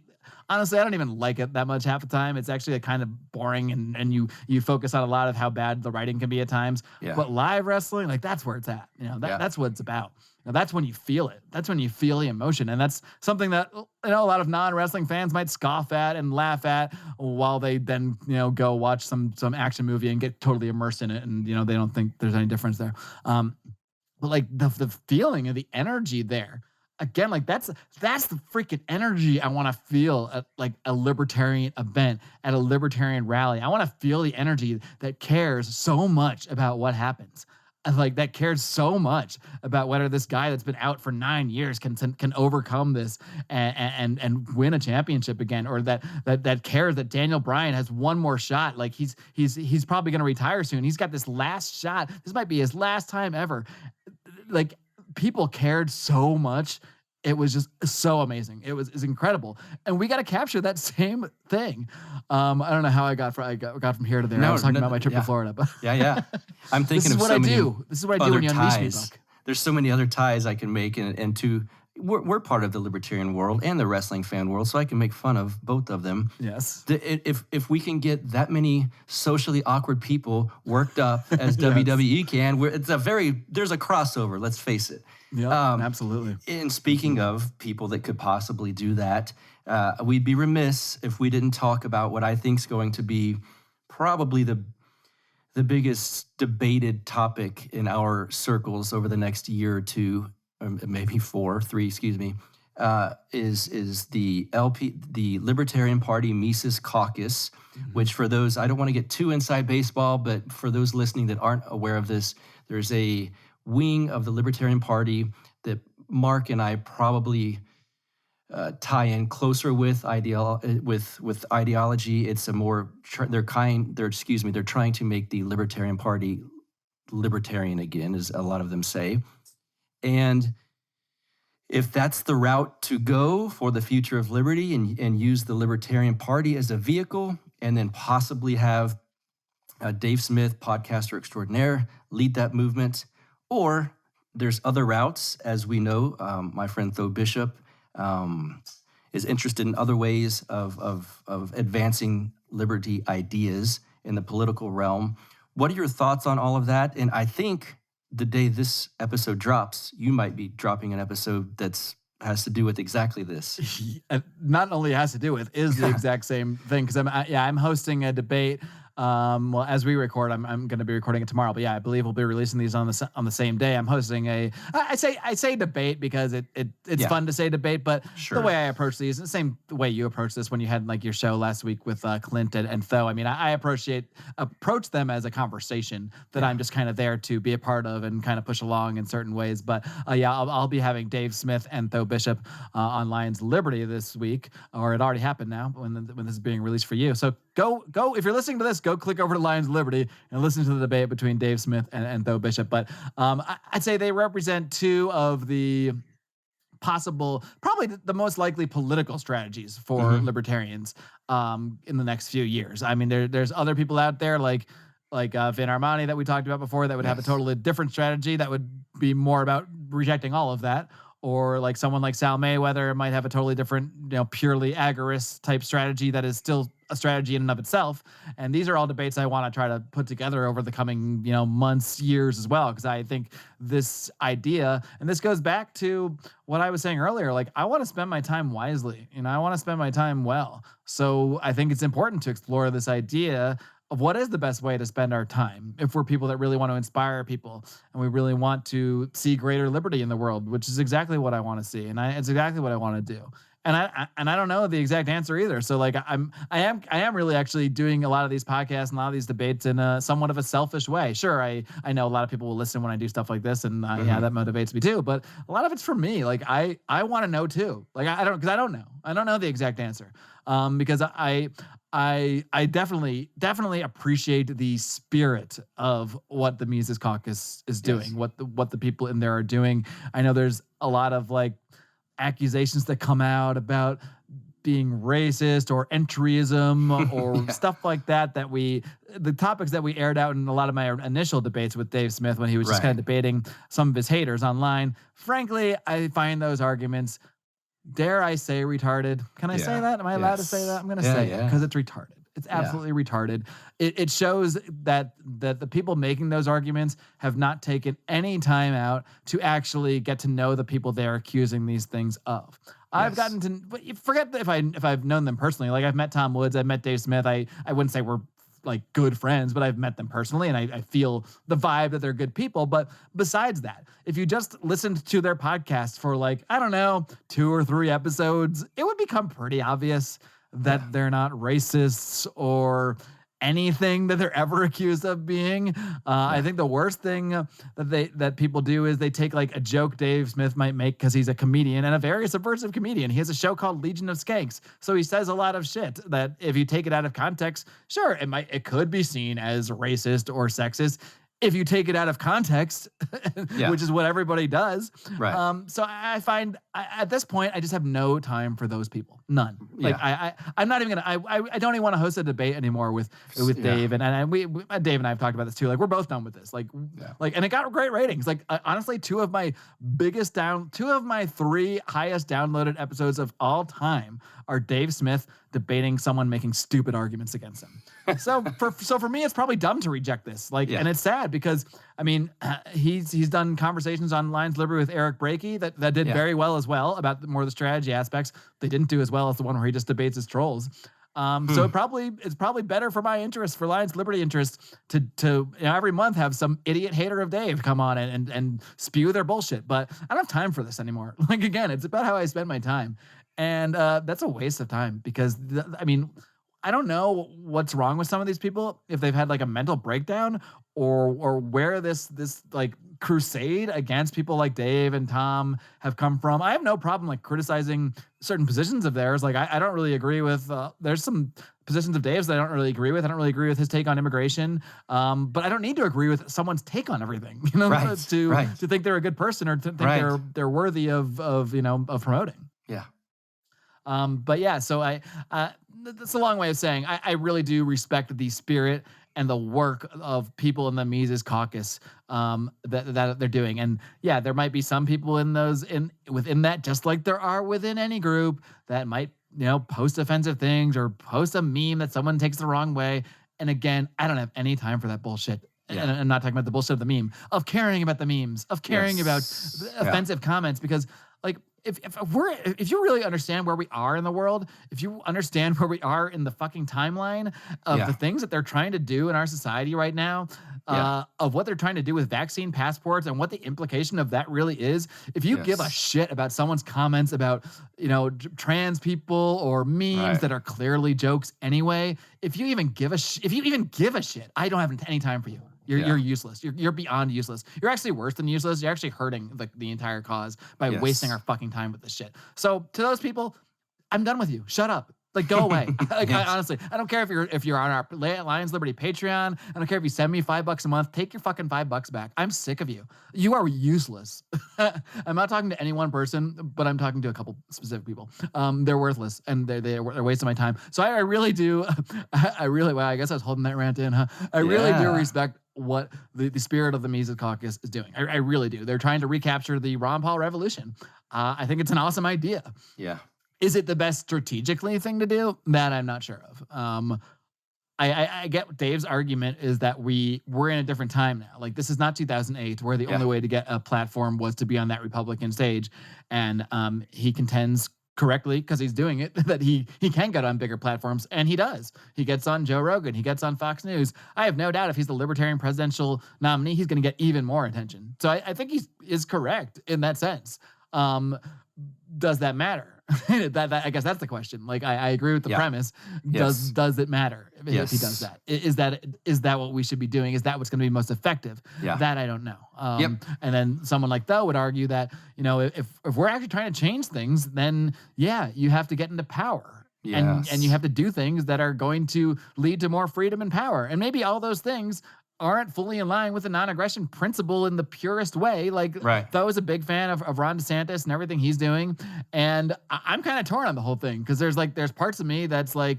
Honestly, I don't even like it that much half the time. It's actually kind of boring, and you focus on a lot of how bad the writing can be at times. Yeah. But live wrestling, that's where it's at. That's what it's about. Now, that's when you feel it. That's when you feel the emotion, and that's something that a lot of non-wrestling fans might scoff at and laugh at, while they then go watch some action movie and get totally immersed in it, and they don't think there's any difference there. But the feeling of the energy there. Again, that's the freaking energy I want to feel at a libertarian event, at a libertarian rally. I want to feel the energy that cares so much about what happens. That cares so much about whether this guy that's been out for 9 years can overcome this and win a championship again, or that cares that Daniel Bryan has one more shot. He's probably going to retire soon. He's got this last shot. This might be his last time ever. People cared so much. It was just so amazing. It's incredible, and we got to capture that same thing. I don't know how I got from here to there. I was talking about my trip to Florida, but I'm thinking of so many. This is what I do when you unleash me, Buck. There's so many other ties I can make, and we're part of the libertarian world and the wrestling fan world, so I can make fun of both of them. Yes. If we can get that many socially awkward people worked up as WWE can, there's a crossover. Let's face it. Yeah, absolutely. And speaking of people that could possibly do that, we'd be remiss if we didn't talk about what I think is going to be probably the biggest debated topic in our circles over the next year or two. Maybe three, is the Libertarian Party Mises Caucus, which for those, I don't want to get too inside baseball, but for those listening that aren't aware of this, there's a wing of the Libertarian Party that Mark and I probably tie in closer with ideology. It's a more, they're trying to make the Libertarian Party libertarian again, as a lot of them say. And if that's the route to go for the future of liberty, and use the Libertarian Party as a vehicle, and then possibly have Dave Smith, podcaster extraordinaire, lead that movement, or there's other routes, as we know. My friend Tho Bishop is interested in other ways of advancing liberty ideas in the political realm. What are your thoughts on all of that? And I think the day this episode drops, you might be dropping an episode has to do with exactly this. Not only has to do with, is the exact same thing, because I'm hosting a debate. Well, as we record, I'm going to be recording it tomorrow, but I believe we'll be releasing these on the same day. I'm hosting I say debate because it's fun to say debate, but the way I approach these, the same way you approach this when you had your show last week with Clint and Tho. I mean, I approach them as a conversation that I'm just kind of there to be a part of and kind of push along in certain ways. But I'll be having Dave Smith and Tho Bishop on Lions Liberty this week, or it already happened now when this is being released for you. So go if you're listening to this, go click over to Lions Liberty and listen to the debate between Dave Smith and Tho Bishop. But I'd say they represent two of the possible, probably the most likely political strategies for libertarians in the next few years. I mean, there's other people out there like Vin Armani that we talked about before that would have a totally different strategy that would be more about rejecting all of that. Or someone like Sal Mayweather might have a totally different, purely agorist type strategy that is still a strategy in and of itself. And these are all debates I want to try to put together over the coming, months, years as well. Because I think this idea, and this goes back to what I was saying earlier, I want to spend my time wisely. I want to spend my time well. So I think it's important to explore this idea of what is the best way to spend our time if we're people that really want to inspire people and we really want to see greater liberty in the world, which is exactly what I want to see. And it's exactly what I want to do. And I don't know the exact answer either. So like I am really actually doing a lot of these podcasts and a lot of these debates in a somewhat of a selfish way. Sure, I know a lot of people will listen when I do stuff like this, and yeah, that motivates me too. But a lot of it's for me. Like I want to know too. Like I don't know the exact answer. Because I definitely appreciate the spirit of what the Mises Caucus is doing, what the people in there are doing. I know there's a lot of like accusations that come out about being racist or entryism or stuff like that, the topics that we aired out in a lot of my initial debates with Dave Smith when he was just kind of debating some of his haters online. Frankly, I find those arguments, dare I say, retarded. Can I say that? Am I allowed to say that? I'm going to say it because it's retarded. It's absolutely retarded. It shows that the people making those arguments have not taken any time out to actually get to know the people they're accusing these things of. I've gotten to, but forget if I've known them personally. Like I've met Tom Woods, I've met Dave Smith. I wouldn't say we're like good friends, but I've met them personally and I feel the vibe that they're good people. But besides that, if you just listened to their podcast for like, I don't know, 2 or 3 episodes, it would become pretty obvious that they're not racists or anything that they're ever accused of being. I think the worst thing that people do is they take like a joke Dave Smith might make because he's a comedian and a very subversive comedian. He has a show called Legion of Skanks. So he says a lot of shit that if you take it out of context, sure, it could be seen as racist or sexist. If you take it out of context, which is what everybody does. Right. So I find at this point, I just have no time for those people. None. Like I'm not even gonna. I don't even want to host a debate anymore with Dave and we Dave and I have talked about this too. Like we're both done with this. Like and it got great ratings. Like honestly, 2 of my 3 highest downloaded episodes of all time are Dave Smith debating someone making stupid arguments against him. So for me, it's probably dumb to reject this. Like, and it's sad because I mean, he's done conversations on Lions Liberty with Eric Brakey that did very well as well about more of the strategy aspects. They didn't do as well as the one where he just debates his trolls. So it's probably better for my interest, for Lions Liberty interest, to every month have some idiot hater of Dave come on and spew their bullshit. But I don't have time for this anymore. Like again, it's about how I spend my time. And that's a waste of time because I mean, I don't know what's wrong with some of these people, if they've had like a mental breakdown or where this like crusade against people like Dave and Tom have come from. I have no problem like criticizing certain positions of theirs. Like I don't really agree with, there's some positions of Dave's that I don't really agree with. I don't really agree with his take on immigration. But I don't need to agree with someone's take on everything, to think they're a good person or to think they're worthy of promoting. Yeah. But yeah, so that's a long way of saying I really do respect the spirit and the work of people in the Mises Caucus that they're doing. And yeah, there might be some people within that, just like there are within any group, that might post offensive things or post a meme that someone takes the wrong way. And again, I don't have any time for that bullshit. And I'm not talking about the bullshit of the meme, of caring about the memes, of caring about offensive comments, because like if you really understand where we are in the world, if you understand where we are in the fucking timeline of the things that they're trying to do in our society right now, of what they're trying to do with vaccine passports and what the implication of that really is, if you give a shit about someone's comments about trans people or memes that are clearly jokes anyway, if you even give a shit, I don't have any time for you. You're useless. You're beyond useless. You're actually worse than useless. You're actually hurting the entire cause by wasting our fucking time with this shit. So to those people, I'm done with you. Shut up. Like, go away. Like, honestly, I don't care if you're on our Lions Liberty Patreon. I don't care if you send me $5 a month. Take your fucking $5 back. I'm sick of you. You are useless. I'm not talking to any one person, but I'm talking to a couple specific people. They're worthless and they're wasting my time. So I really do. Wow, I guess I was holding that rant in, huh? I really do respect what the spirit of the Mises Caucus is doing. I really do. They're trying to recapture the Ron Paul revolution. I think it's an awesome idea. Yeah. Is it the best strategically thing to do? That I'm not sure of. I get Dave's argument is that we're in a different time now. Like, this is not 2008, where the only way to get a platform was to be on that Republican stage. And he contends correctly, because he's doing it, that he can get on bigger platforms, and he does. He gets on Joe Rogan. He gets on Fox News. I have no doubt if he's the Libertarian presidential nominee, he's going to get even more attention. So I think he is correct in that sense. does that matter? that I guess that's the question. Like, I agree with the premise. Does it matter if he does that? Is that what we should be doing? Is that what's going to be most effective? That I don't know. And then someone like Tho would argue that, you know, if we're actually trying to change things, then you have to get into power. And you have to do things that are going to lead to more freedom and power. And maybe all those things aren't fully in line with the non-aggression principle in the purest way. Like, Tho is a big fan of Ron DeSantis and everything he's doing. And I'm kind of torn on the whole thing, because there's parts of me that's like,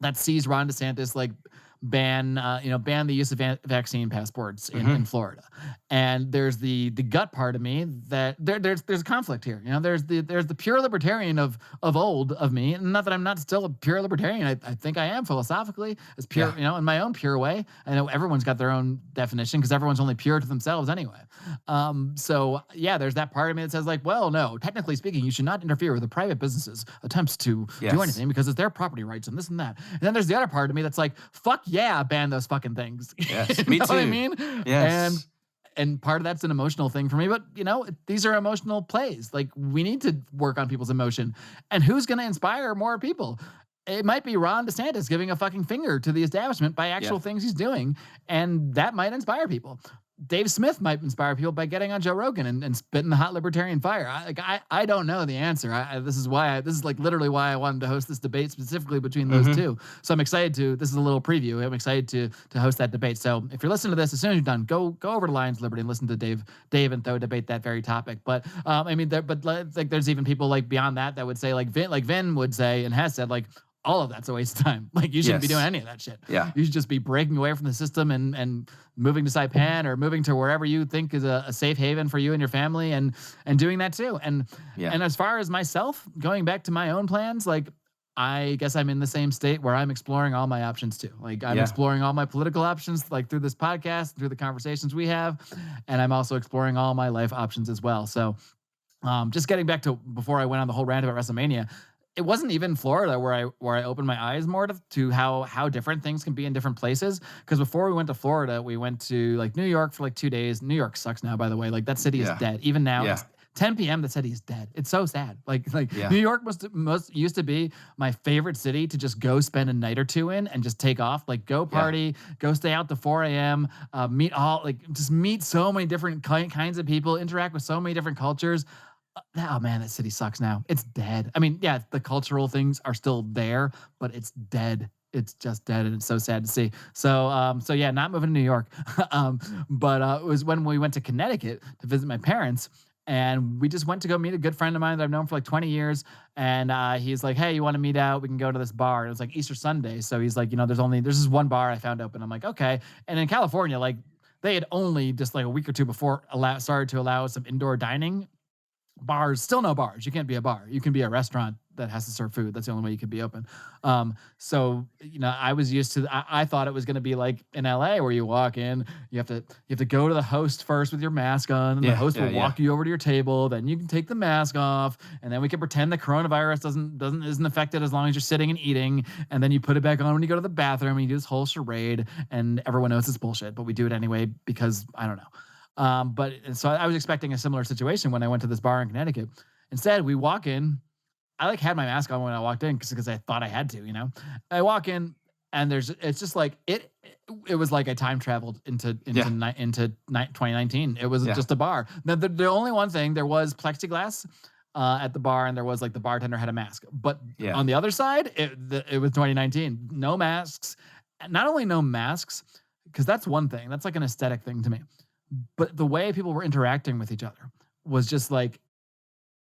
that sees Ron DeSantis like ban the use of vaccine passports in Florida. And there's the gut part of me that there's a conflict here. You know, there's the pure libertarian of old of me. And not that I'm not still a pure libertarian. I think I am philosophically, as pure, you know, in my own pure way. I know everyone's got their own definition, because everyone's only pure to themselves anyway. So there's that part of me that says like, well, no, technically speaking, you should not interfere with a private business's attempts to do anything, because it's their property rights and this and that. And then there's the other part of me that's like, fuck yeah, ban those fucking things. Yes, me too. What I mean? Yes. And part of that's an emotional thing for me, but you know, these are emotional plays. Like, we need to work on people's emotion. And who's going to inspire more people? It might be Ron DeSantis giving a fucking finger to the establishment by actual things he's doing, and that might inspire people. Dave Smith might inspire people by getting on Joe Rogan and spitting the hot libertarian fire. I don't know the answer. This is like literally why I wanted to host this debate specifically between those two. So I'm excited this is a little preview. I'm excited to host that debate. So if you're listening to this, as soon as you're done, go over to Lions Liberty and listen to Dave and Tho debate that very topic. But I mean, there's even people like beyond that would say like Vin would say and has said like, all of that's a waste of time. Like, you shouldn't be doing any of that shit. Yeah. You should just be breaking away from the system and moving to Saipan or moving to wherever you think is a safe haven for you and your family and doing that too. And as far as myself, going back to my own plans, like, I guess I'm in the same state where I'm exploring all my options too. Like, I'm exploring all my political options, like through this podcast, through the conversations we have. And I'm also exploring all my life options as well. So just getting back to before I went on the whole rant about WrestleMania, it wasn't even Florida where I opened my eyes more to how different things can be in different places. Because before we went to Florida, we went to like New York for like 2 days. New York sucks now, by the way. Like, that city is dead. Even now, it's 10 p.m. the city is dead. It's so sad. Like New York most used to be my favorite city to just go spend a night or two in and just take off. Like, go party, go stay out to 4 a.m. Meet so many different kinds of people, interact with so many different cultures. Oh man, that city sucks now. It's dead. I mean, the cultural things are still there, but it's dead. It's just dead, and it's so sad to see. So, not moving to New York. But it was when we went to Connecticut to visit my parents, and we just went to go meet a good friend of mine that I've known for like 20 years. And he's like, hey, you want to meet out? We can go to this bar. And it was like Easter Sunday. So he's like, you know, there's this one bar I found open. I'm like, okay. And in California, like, they had only just like a week or two before started to allow some indoor dining. Bars, still no bars. You can't be a bar. You can be a restaurant that has to serve food. That's the only way you can be open. So, you know, I was used to, I thought it was going to be like in LA where you walk in, you have to go to the host first with your mask on, and the host will walk you over to your table. Then you can take the mask off, and then we can pretend the coronavirus isn't affected as long as you're sitting and eating. And then you put it back on when you go to the bathroom, and you do this whole charade, and everyone knows it's bullshit, but we do it anyway because I don't know. So I was expecting a similar situation when I went to this bar in Connecticut. Instead, we walk in. I had my mask on when I walked in because I thought I had to, you know. I walk in, and it's just like it was like I time traveled into 2019. It was just a bar. Now, the only one thing, there was plexiglass at the bar, and there was like the bartender had a mask. But on the other side, it was 2019. No masks. Not only no masks, because that's one thing. That's like an aesthetic thing to me. But the way people were interacting with each other was just like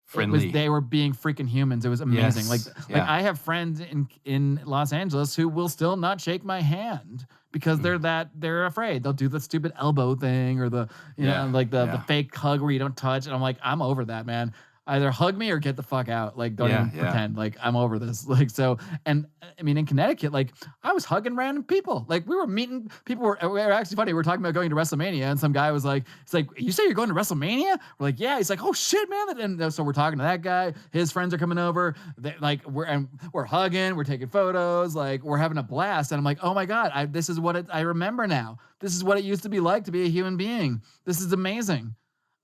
friendly. They were being freaking humans. It was amazing. Like I have friends in Los Angeles who will still not shake my hand because they're afraid. They'll do the stupid elbow thing or the the fake hug where you don't touch. And I'm like, I'm over that, man. Either hug me or get the fuck out. Like, don't even pretend. Like, I'm over this. Like, so, and I mean, in Connecticut, like, I was hugging random people. Like, we were meeting people. Were actually funny. We were talking about going to WrestleMania, and some guy was like, "It's like, you say you're going to WrestleMania?" We're like, "Yeah." He's like, "Oh shit, man!" And so we're talking to that guy. His friends are coming over. We're hugging. We're taking photos. Like, we're having a blast. And I'm like, "Oh my god, this is what I remember now. This is what it used to be like to be a human being. This is amazing."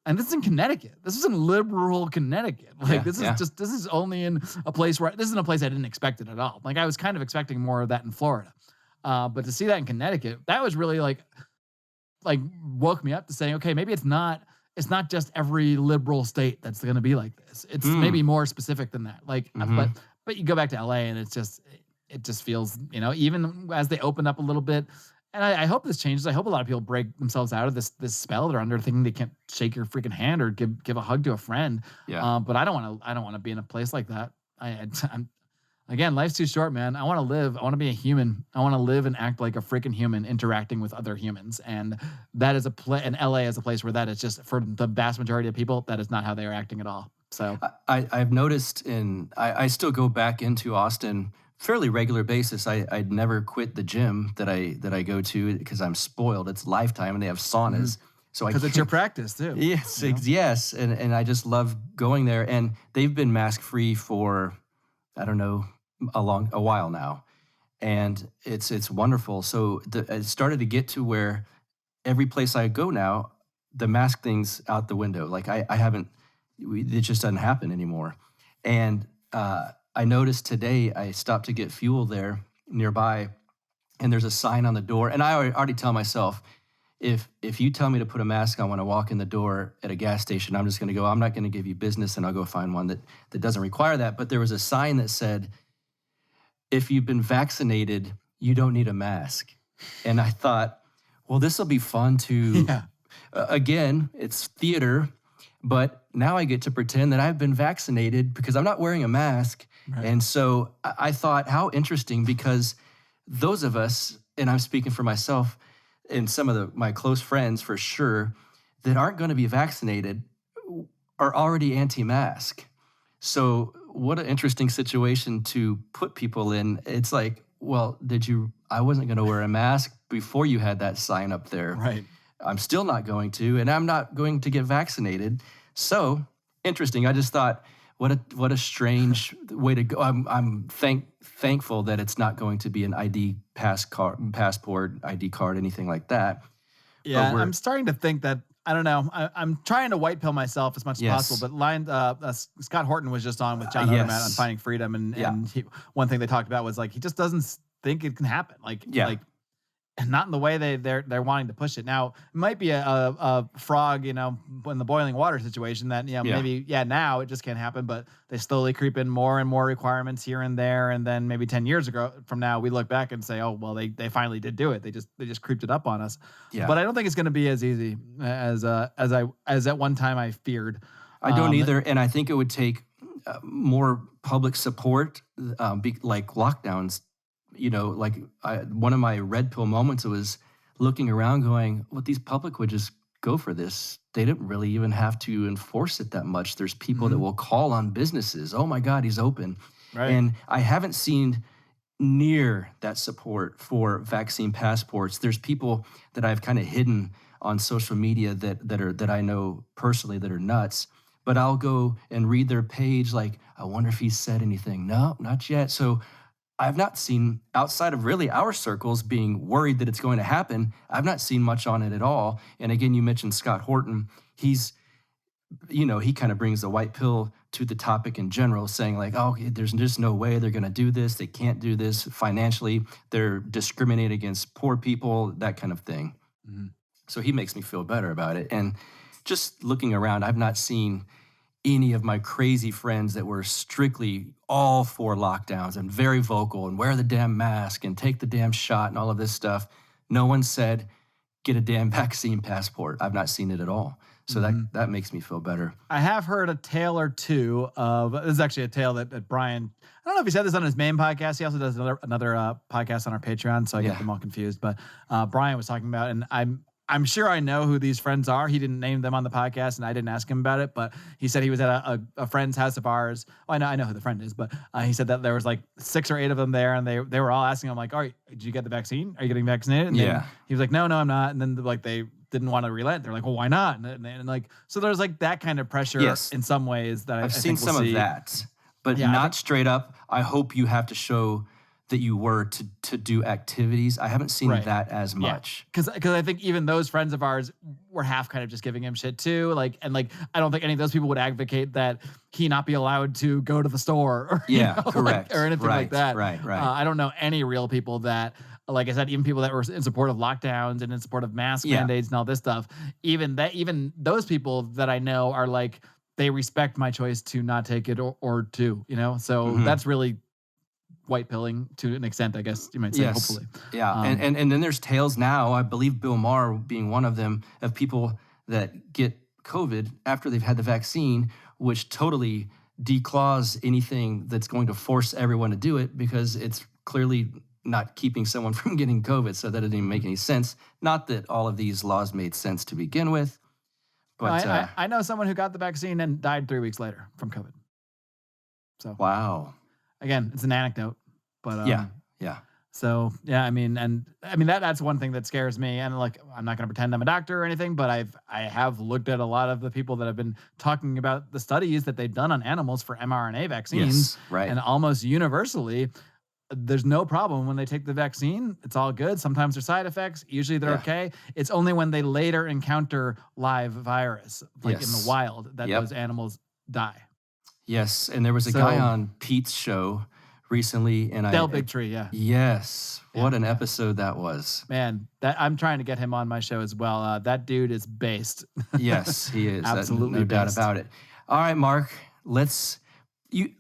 And this is in Connecticut. This is in liberal Connecticut. Like this is only in a place where this isn't a place I didn't expect it at all. Like I was kind of expecting more of that in Florida. But to see that in Connecticut, that was really like woke me up to saying, okay, maybe it's not just every liberal state that's going to be like this. It's maybe more specific than that. Like, but you go back to LA and it just feels, even as they open up a little bit. And I hope this changes. I hope a lot of people break themselves out of this spell they're under, thinking they can't shake your freaking hand or give a hug to a friend. Yeah. But I don't want to be in a place like that. Again, life's too short, man. I want to live. I want to be a human. I want to live and act like a freaking human, interacting with other humans. And that is and LA is a place where that is just, for the vast majority of people, that is not how they are acting at all. So I've noticed I still go back into Austin fairly regular basis. I'd never quit the gym that I go to because I'm spoiled. It's Lifetime and they have saunas. So because it's your practice too. Yes, yes. And I just love going there. And they've been mask free for, I don't know, a while now, and it's wonderful. So it started to get to where every place I go now, the mask thing's out the window. Like it just doesn't happen anymore. And I noticed today I stopped to get fuel there nearby, and there's a sign on the door. And I already tell myself, if you tell me to put a mask on when I walk in the door at a gas station, I'm just going to go. I'm not going to give you business, and I'll go find one that doesn't require that. But there was a sign that said, if you've been vaccinated, you don't need a mask. And I thought, well, this will be fun to, again, it's theater, but now I get to pretend that I've been vaccinated because I'm not wearing a mask. Right. And so I thought, how interesting, because those of us, and I'm speaking for myself and some of my close friends for sure, that aren't going to be vaccinated are already anti-mask. So what an interesting situation to put people in. It's like, well, I wasn't going to wear a mask before you had that sign up there. Right. I'm still not going to, and I'm not going to get vaccinated. So interesting. I just thought, what a strange way to go. I'm thankful that it's not going to be an ID passport, ID card, anything like that. Yeah, I'm starting to think that, I don't know. I'm trying to white pill myself as much as possible. But Scott Horton was just on with John Odermatt on Finding Freedom, and one thing they talked about was like he just doesn't think it can happen. Like not in the way they're wanting to push it. Now it might be a frog, in the boiling water situation that maybe now it just can't happen. But they slowly creep in more and more requirements here and there, and then maybe 10 years from now we look back and say, oh well, they finally did do it. They just creeped it up on us. Yeah. But I don't think it's going to be as easy as at one time I feared. I don't either, and I think it would take more public support, like lockdowns. One of my red pill moments was looking around going, well, these public would just go for this. They didn't really even have to enforce it that much. There's people that will call on businesses. Oh my God, he's open. Right. And I haven't seen near that support for vaccine passports. There's people that I've kind of hidden on social media that I know personally that are nuts, but I'll go and read their page. Like, I wonder if he said anything. No, not yet. So I've not seen, outside of really our circles being worried that it's going to happen, I've not seen much on it at all. And again, you mentioned Scott Horton. He's, he kind of brings the white pill to the topic in general, saying like, oh, there's just no way they're going to do this. They can't do this financially. They're discriminating against poor people, that kind of thing. Mm-hmm. So he makes me feel better about it. And just looking around, I've not seen any of my crazy friends that were strictly all for lockdowns and very vocal and wear the damn mask and take the damn shot and all of this stuff. No one said, get a damn vaccine passport. I've not seen it at all. So that makes me feel better. I have heard a tale or two of, this is actually a tale that Brian, I don't know if he said this on his main podcast. He also does another podcast on our Patreon, so I get them all confused. But Brian was talking about, and I'm sure I know who these friends are. He didn't name them on the podcast, and I didn't ask him about it. But he said he was at a friend's house of ours. Well, I know who the friend is, but he said that there was like 6 or 8 of them there, and they were all asking him like, "All right, did you get the vaccine? Are you getting vaccinated?" And then he was like, "No, I'm not." And then like they didn't want to relent. They're like, "Well, why not?" And like so, there's like that kind of pressure in some ways that I've seen some of that, but not straight up. I hope you have to show that you were to do activities. I haven't seen that as much. Because I think even those friends of ours were half kind of just giving him shit too. Like, and like, I don't think any of those people would advocate that he not be allowed to go to the store or, correct. or anything like that. Right. I don't know any real people that, like I said, even people that were in support of lockdowns and in support of mask mandates and all this stuff, even those people that I know are like, they respect my choice to not take it or to, so that's really white pilling to an extent, I guess you might say, hopefully. Yeah, and then there's tales now, I believe Bill Maher being one of them, of people that get COVID after they've had the vaccine, which totally declaws anything that's going to force everyone to do it because it's clearly not keeping someone from getting COVID, so that doesn't even make any sense. Not that all of these laws made sense to begin with, but... I know someone who got the vaccine and died 3 weeks later from COVID. So wow. Again, it's an anecdote, but yeah. So I mean that's one thing that scares me. And like, I'm not going to pretend I'm a doctor or anything, but I have looked at a lot of the people that have been talking about the studies that they've done on animals for mRNA vaccines, and almost universally, there's no problem when they take the vaccine. It's all good. Sometimes there's side effects. Usually they're okay. It's only when they later encounter live virus, like in the wild, that those animals die. Yes, and there was a guy on Pete's show recently, and Del Bigtree, Yes, what an episode that was. Man, that I'm trying to get him on my show as well. That dude is based. Yes, he is. Absolutely, no doubt about it. All right, Mark, you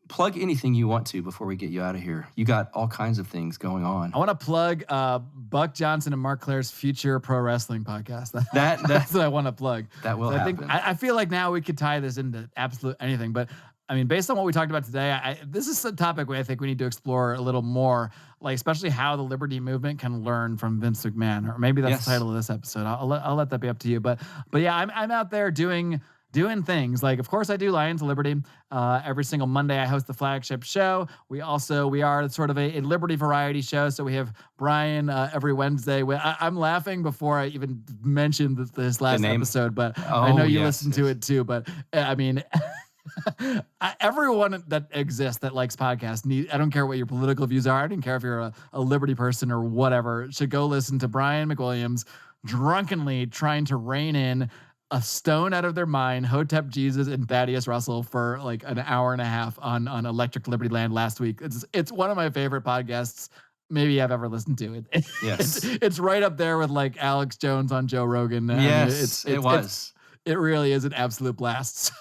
plug anything you want to before we get you out of here. You got all kinds of things going on. I want to plug Buck Johnson and Marc Clair's Future Pro Wrestling podcast. That's what I want to plug. That will happen. I feel like now we could tie this into absolute anything, but I mean, based on what we talked about today, this is a topic I think we need to explore a little more, like especially how the liberty movement can learn from Vince McMahon, or maybe that's the title of this episode. I'll let that be up to you. But yeah, I'm out there doing things. Like, of course, I do Lions of Liberty. Every single Monday, I host the flagship show. We are sort of a Liberty variety show. So we have Brian every Wednesday. I'm laughing before I even mentioned this last episode, but I know you listen to it too. But I mean... everyone that exists that likes podcasts, I don't care what your political views are. I don't care if you're a Liberty person or whatever, should go listen to Brian McWilliams drunkenly trying to rein in a stone out of their mind, Hotep Jesus and Thaddeus Russell for like an hour and a half on Electric Liberty Land last week. It's one of my favorite podcasts maybe I've ever listened to. It's right up there with like Alex Jones on Joe Rogan. It was. It really is an absolute blast.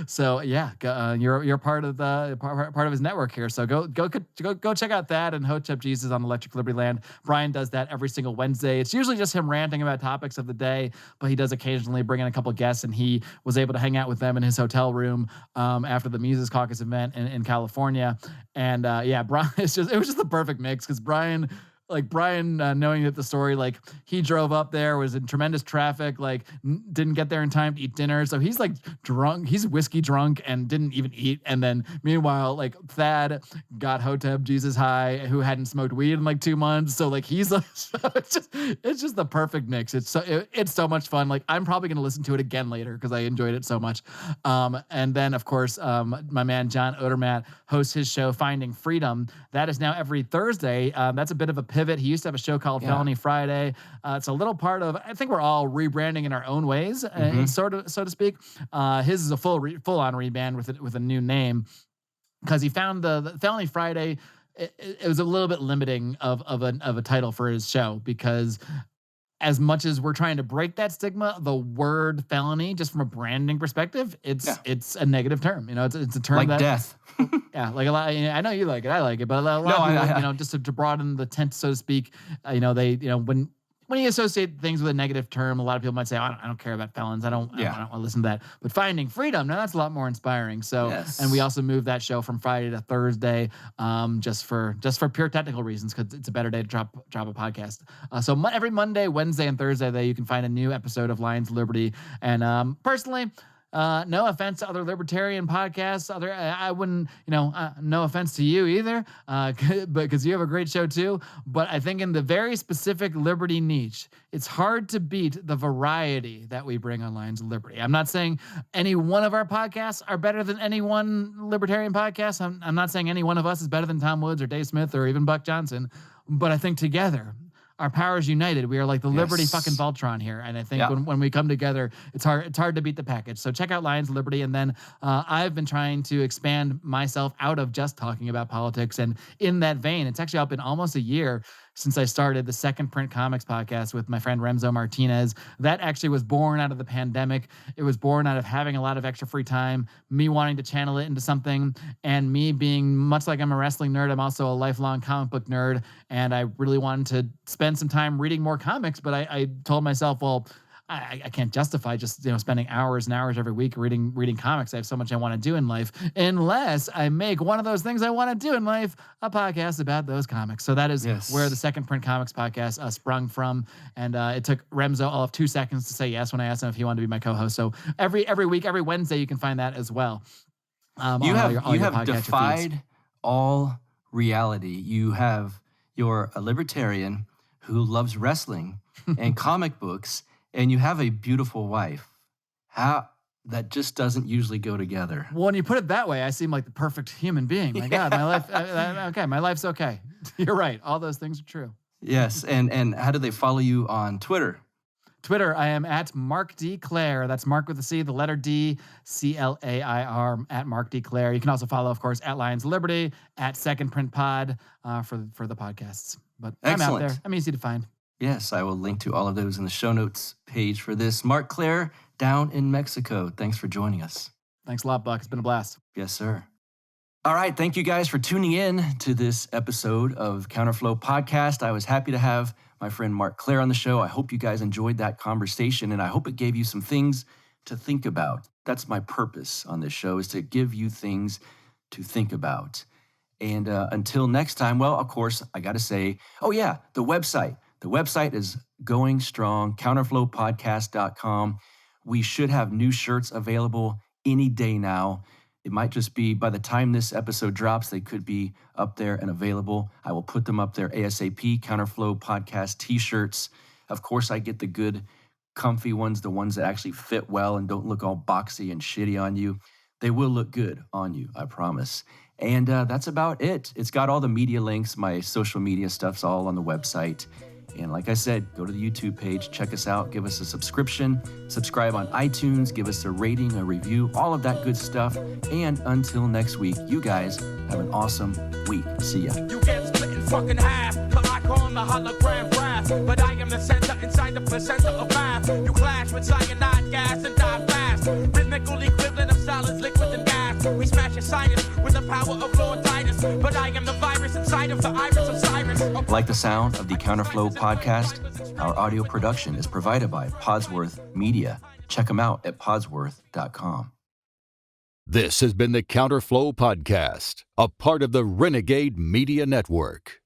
So yeah, you're part of his network here. So go check out that and Hotep Jesus on Electric Liberty Land. Brian does that every single Wednesday. It's usually just him ranting about topics of the day, but he does occasionally bring in a couple guests, and he was able to hang out with them in his hotel room after the Mises Caucus event in California. And Brian, it was just the perfect mix because Brian, knowing that the story, like he drove up there, was in tremendous traffic, like didn't get there in time to eat dinner. So he's like drunk, he's whiskey drunk and didn't even eat. And then meanwhile, like Thad got Hotep Jesus high, who hadn't smoked weed in like 2 months. So like he's like, it's just the perfect mix. It's so much fun. Like I'm probably going to listen to it again later because I enjoyed it so much. And then of course, my man, John Odermatt, hosts his show Finding Freedom. That is now every Thursday. That's a bit of a pivot. He used to have a show called Felony Friday. It's a little part of, I think we're all rebranding in our own ways, so to speak. His is a full-on rebrand with a new name because he found the Felony Friday, it was a little bit limiting of a title for his show because as much as we're trying to break that stigma, the word felony, just from a branding perspective, it's a negative term. It's a term like that death. Like a lot. I know you like it. I like it, but a lot of people, just to broaden the tent, so to speak. When you associate things with a negative term, a lot of people might say, I don't care about felons. I don't want to listen to that. But Finding Freedom, now that's a lot more inspiring. So, and we also moved that show from Friday to Thursday, just for pure technical reasons, because it's a better day to drop a podcast. So every Monday, Wednesday, and Thursday, you can find a new episode of Lions of Liberty. And personally, No offense to other libertarian podcasts. I wouldn't, no offense to you either, because you have a great show too. But I think in the very specific liberty niche, it's hard to beat the variety that we bring on Lions of Liberty. I'm not saying any one of our podcasts are better than any one libertarian podcast. I'm not saying any one of us is better than Tom Woods or Dave Smith or even Buck Johnson. But I think together, our powers united. We are like the Liberty fucking Voltron here. And I think when we come together, it's hard to beat the package. So check out Lions of Liberty. And then I've been trying to expand myself out of just talking about politics. And in that vein, it's actually been almost a year since I started the Second Print Comics podcast with my friend Remzo Martinez. That actually was born out of the pandemic. It was born out of having a lot of extra free time, me wanting to channel it into something, and me being, much like I'm a wrestling nerd, I'm also a lifelong comic book nerd, and I really wanted to spend some time reading more comics, but I told myself, well, I can't justify just spending hours and hours every week reading comics. I have so much I want to do in life, unless I make one of those things I want to do in life a podcast about those comics. So that is where the Second Print Comics podcast sprung from, and it took Remzo all of 2 seconds to say yes when I asked him if he wanted to be my co-host. So every week, every Wednesday, you can find that as well. You have defied all reality. You're a libertarian who loves wrestling and comic books. And you have a beautiful wife. How that just doesn't usually go together. Well, when you put it that way, I seem like the perfect human being. My God, my life. Okay, my life's okay. You're right. All those things are true. Yes, and how do they follow you on Twitter? Twitter, I am at Marc D. Clair. That's Mark with a C, the letter D, Clair, at Marc D. Clair. You can also follow, of course, at Lions of Liberty, at Second Print Pod for the podcasts. But Excellent. I'm out there. I'm easy to find. Yes, I will link to all of those in the show notes page for this. Marc Clair, down in Mexico. Thanks for joining us. Thanks a lot, Buck. It's been a blast. Yes, sir. All right. Thank you guys for tuning in to this episode of Counterflow Podcast. I was happy to have my friend Marc Clair on the show. I hope you guys enjoyed that conversation, and I hope it gave you some things to think about. That's my purpose on this show, is to give you things to think about. And until next time, well, of course, I got to say, the website. The website is going strong, counterflowpodcast.com. We should have new shirts available any day now. It might just be by the time this episode drops, they could be up there and available. I will put them up there ASAP, Counterflow Podcast t-shirts. Of course, I get the good, comfy ones, the ones that actually fit well and don't look all boxy and shitty on you. They will look good on you, I promise. And that's about it. It's got all the media links. My social media stuff's all on the website. And like I said, go to the YouTube page, check us out, give us a subscription, subscribe on iTunes, give us a rating, a review, all of that good stuff. And until next week, you guys have an awesome week. See ya. You get split in fucking half, till I call the hologram wrath. But I am the center inside the placenta of math. You clash with cyanide gas and die fast. Rhythmical equivalent of solids, liquid and gas. We smash your sinus with the power of Lord Titus. But I am the virus inside of the iris of Cyrus. Like the sound of the Counterflow podcast? Our audio production is provided by Podsworth Media. Check them out at podsworth.com. This has been the Counterflow Podcast, a part of the Renegade Media Network.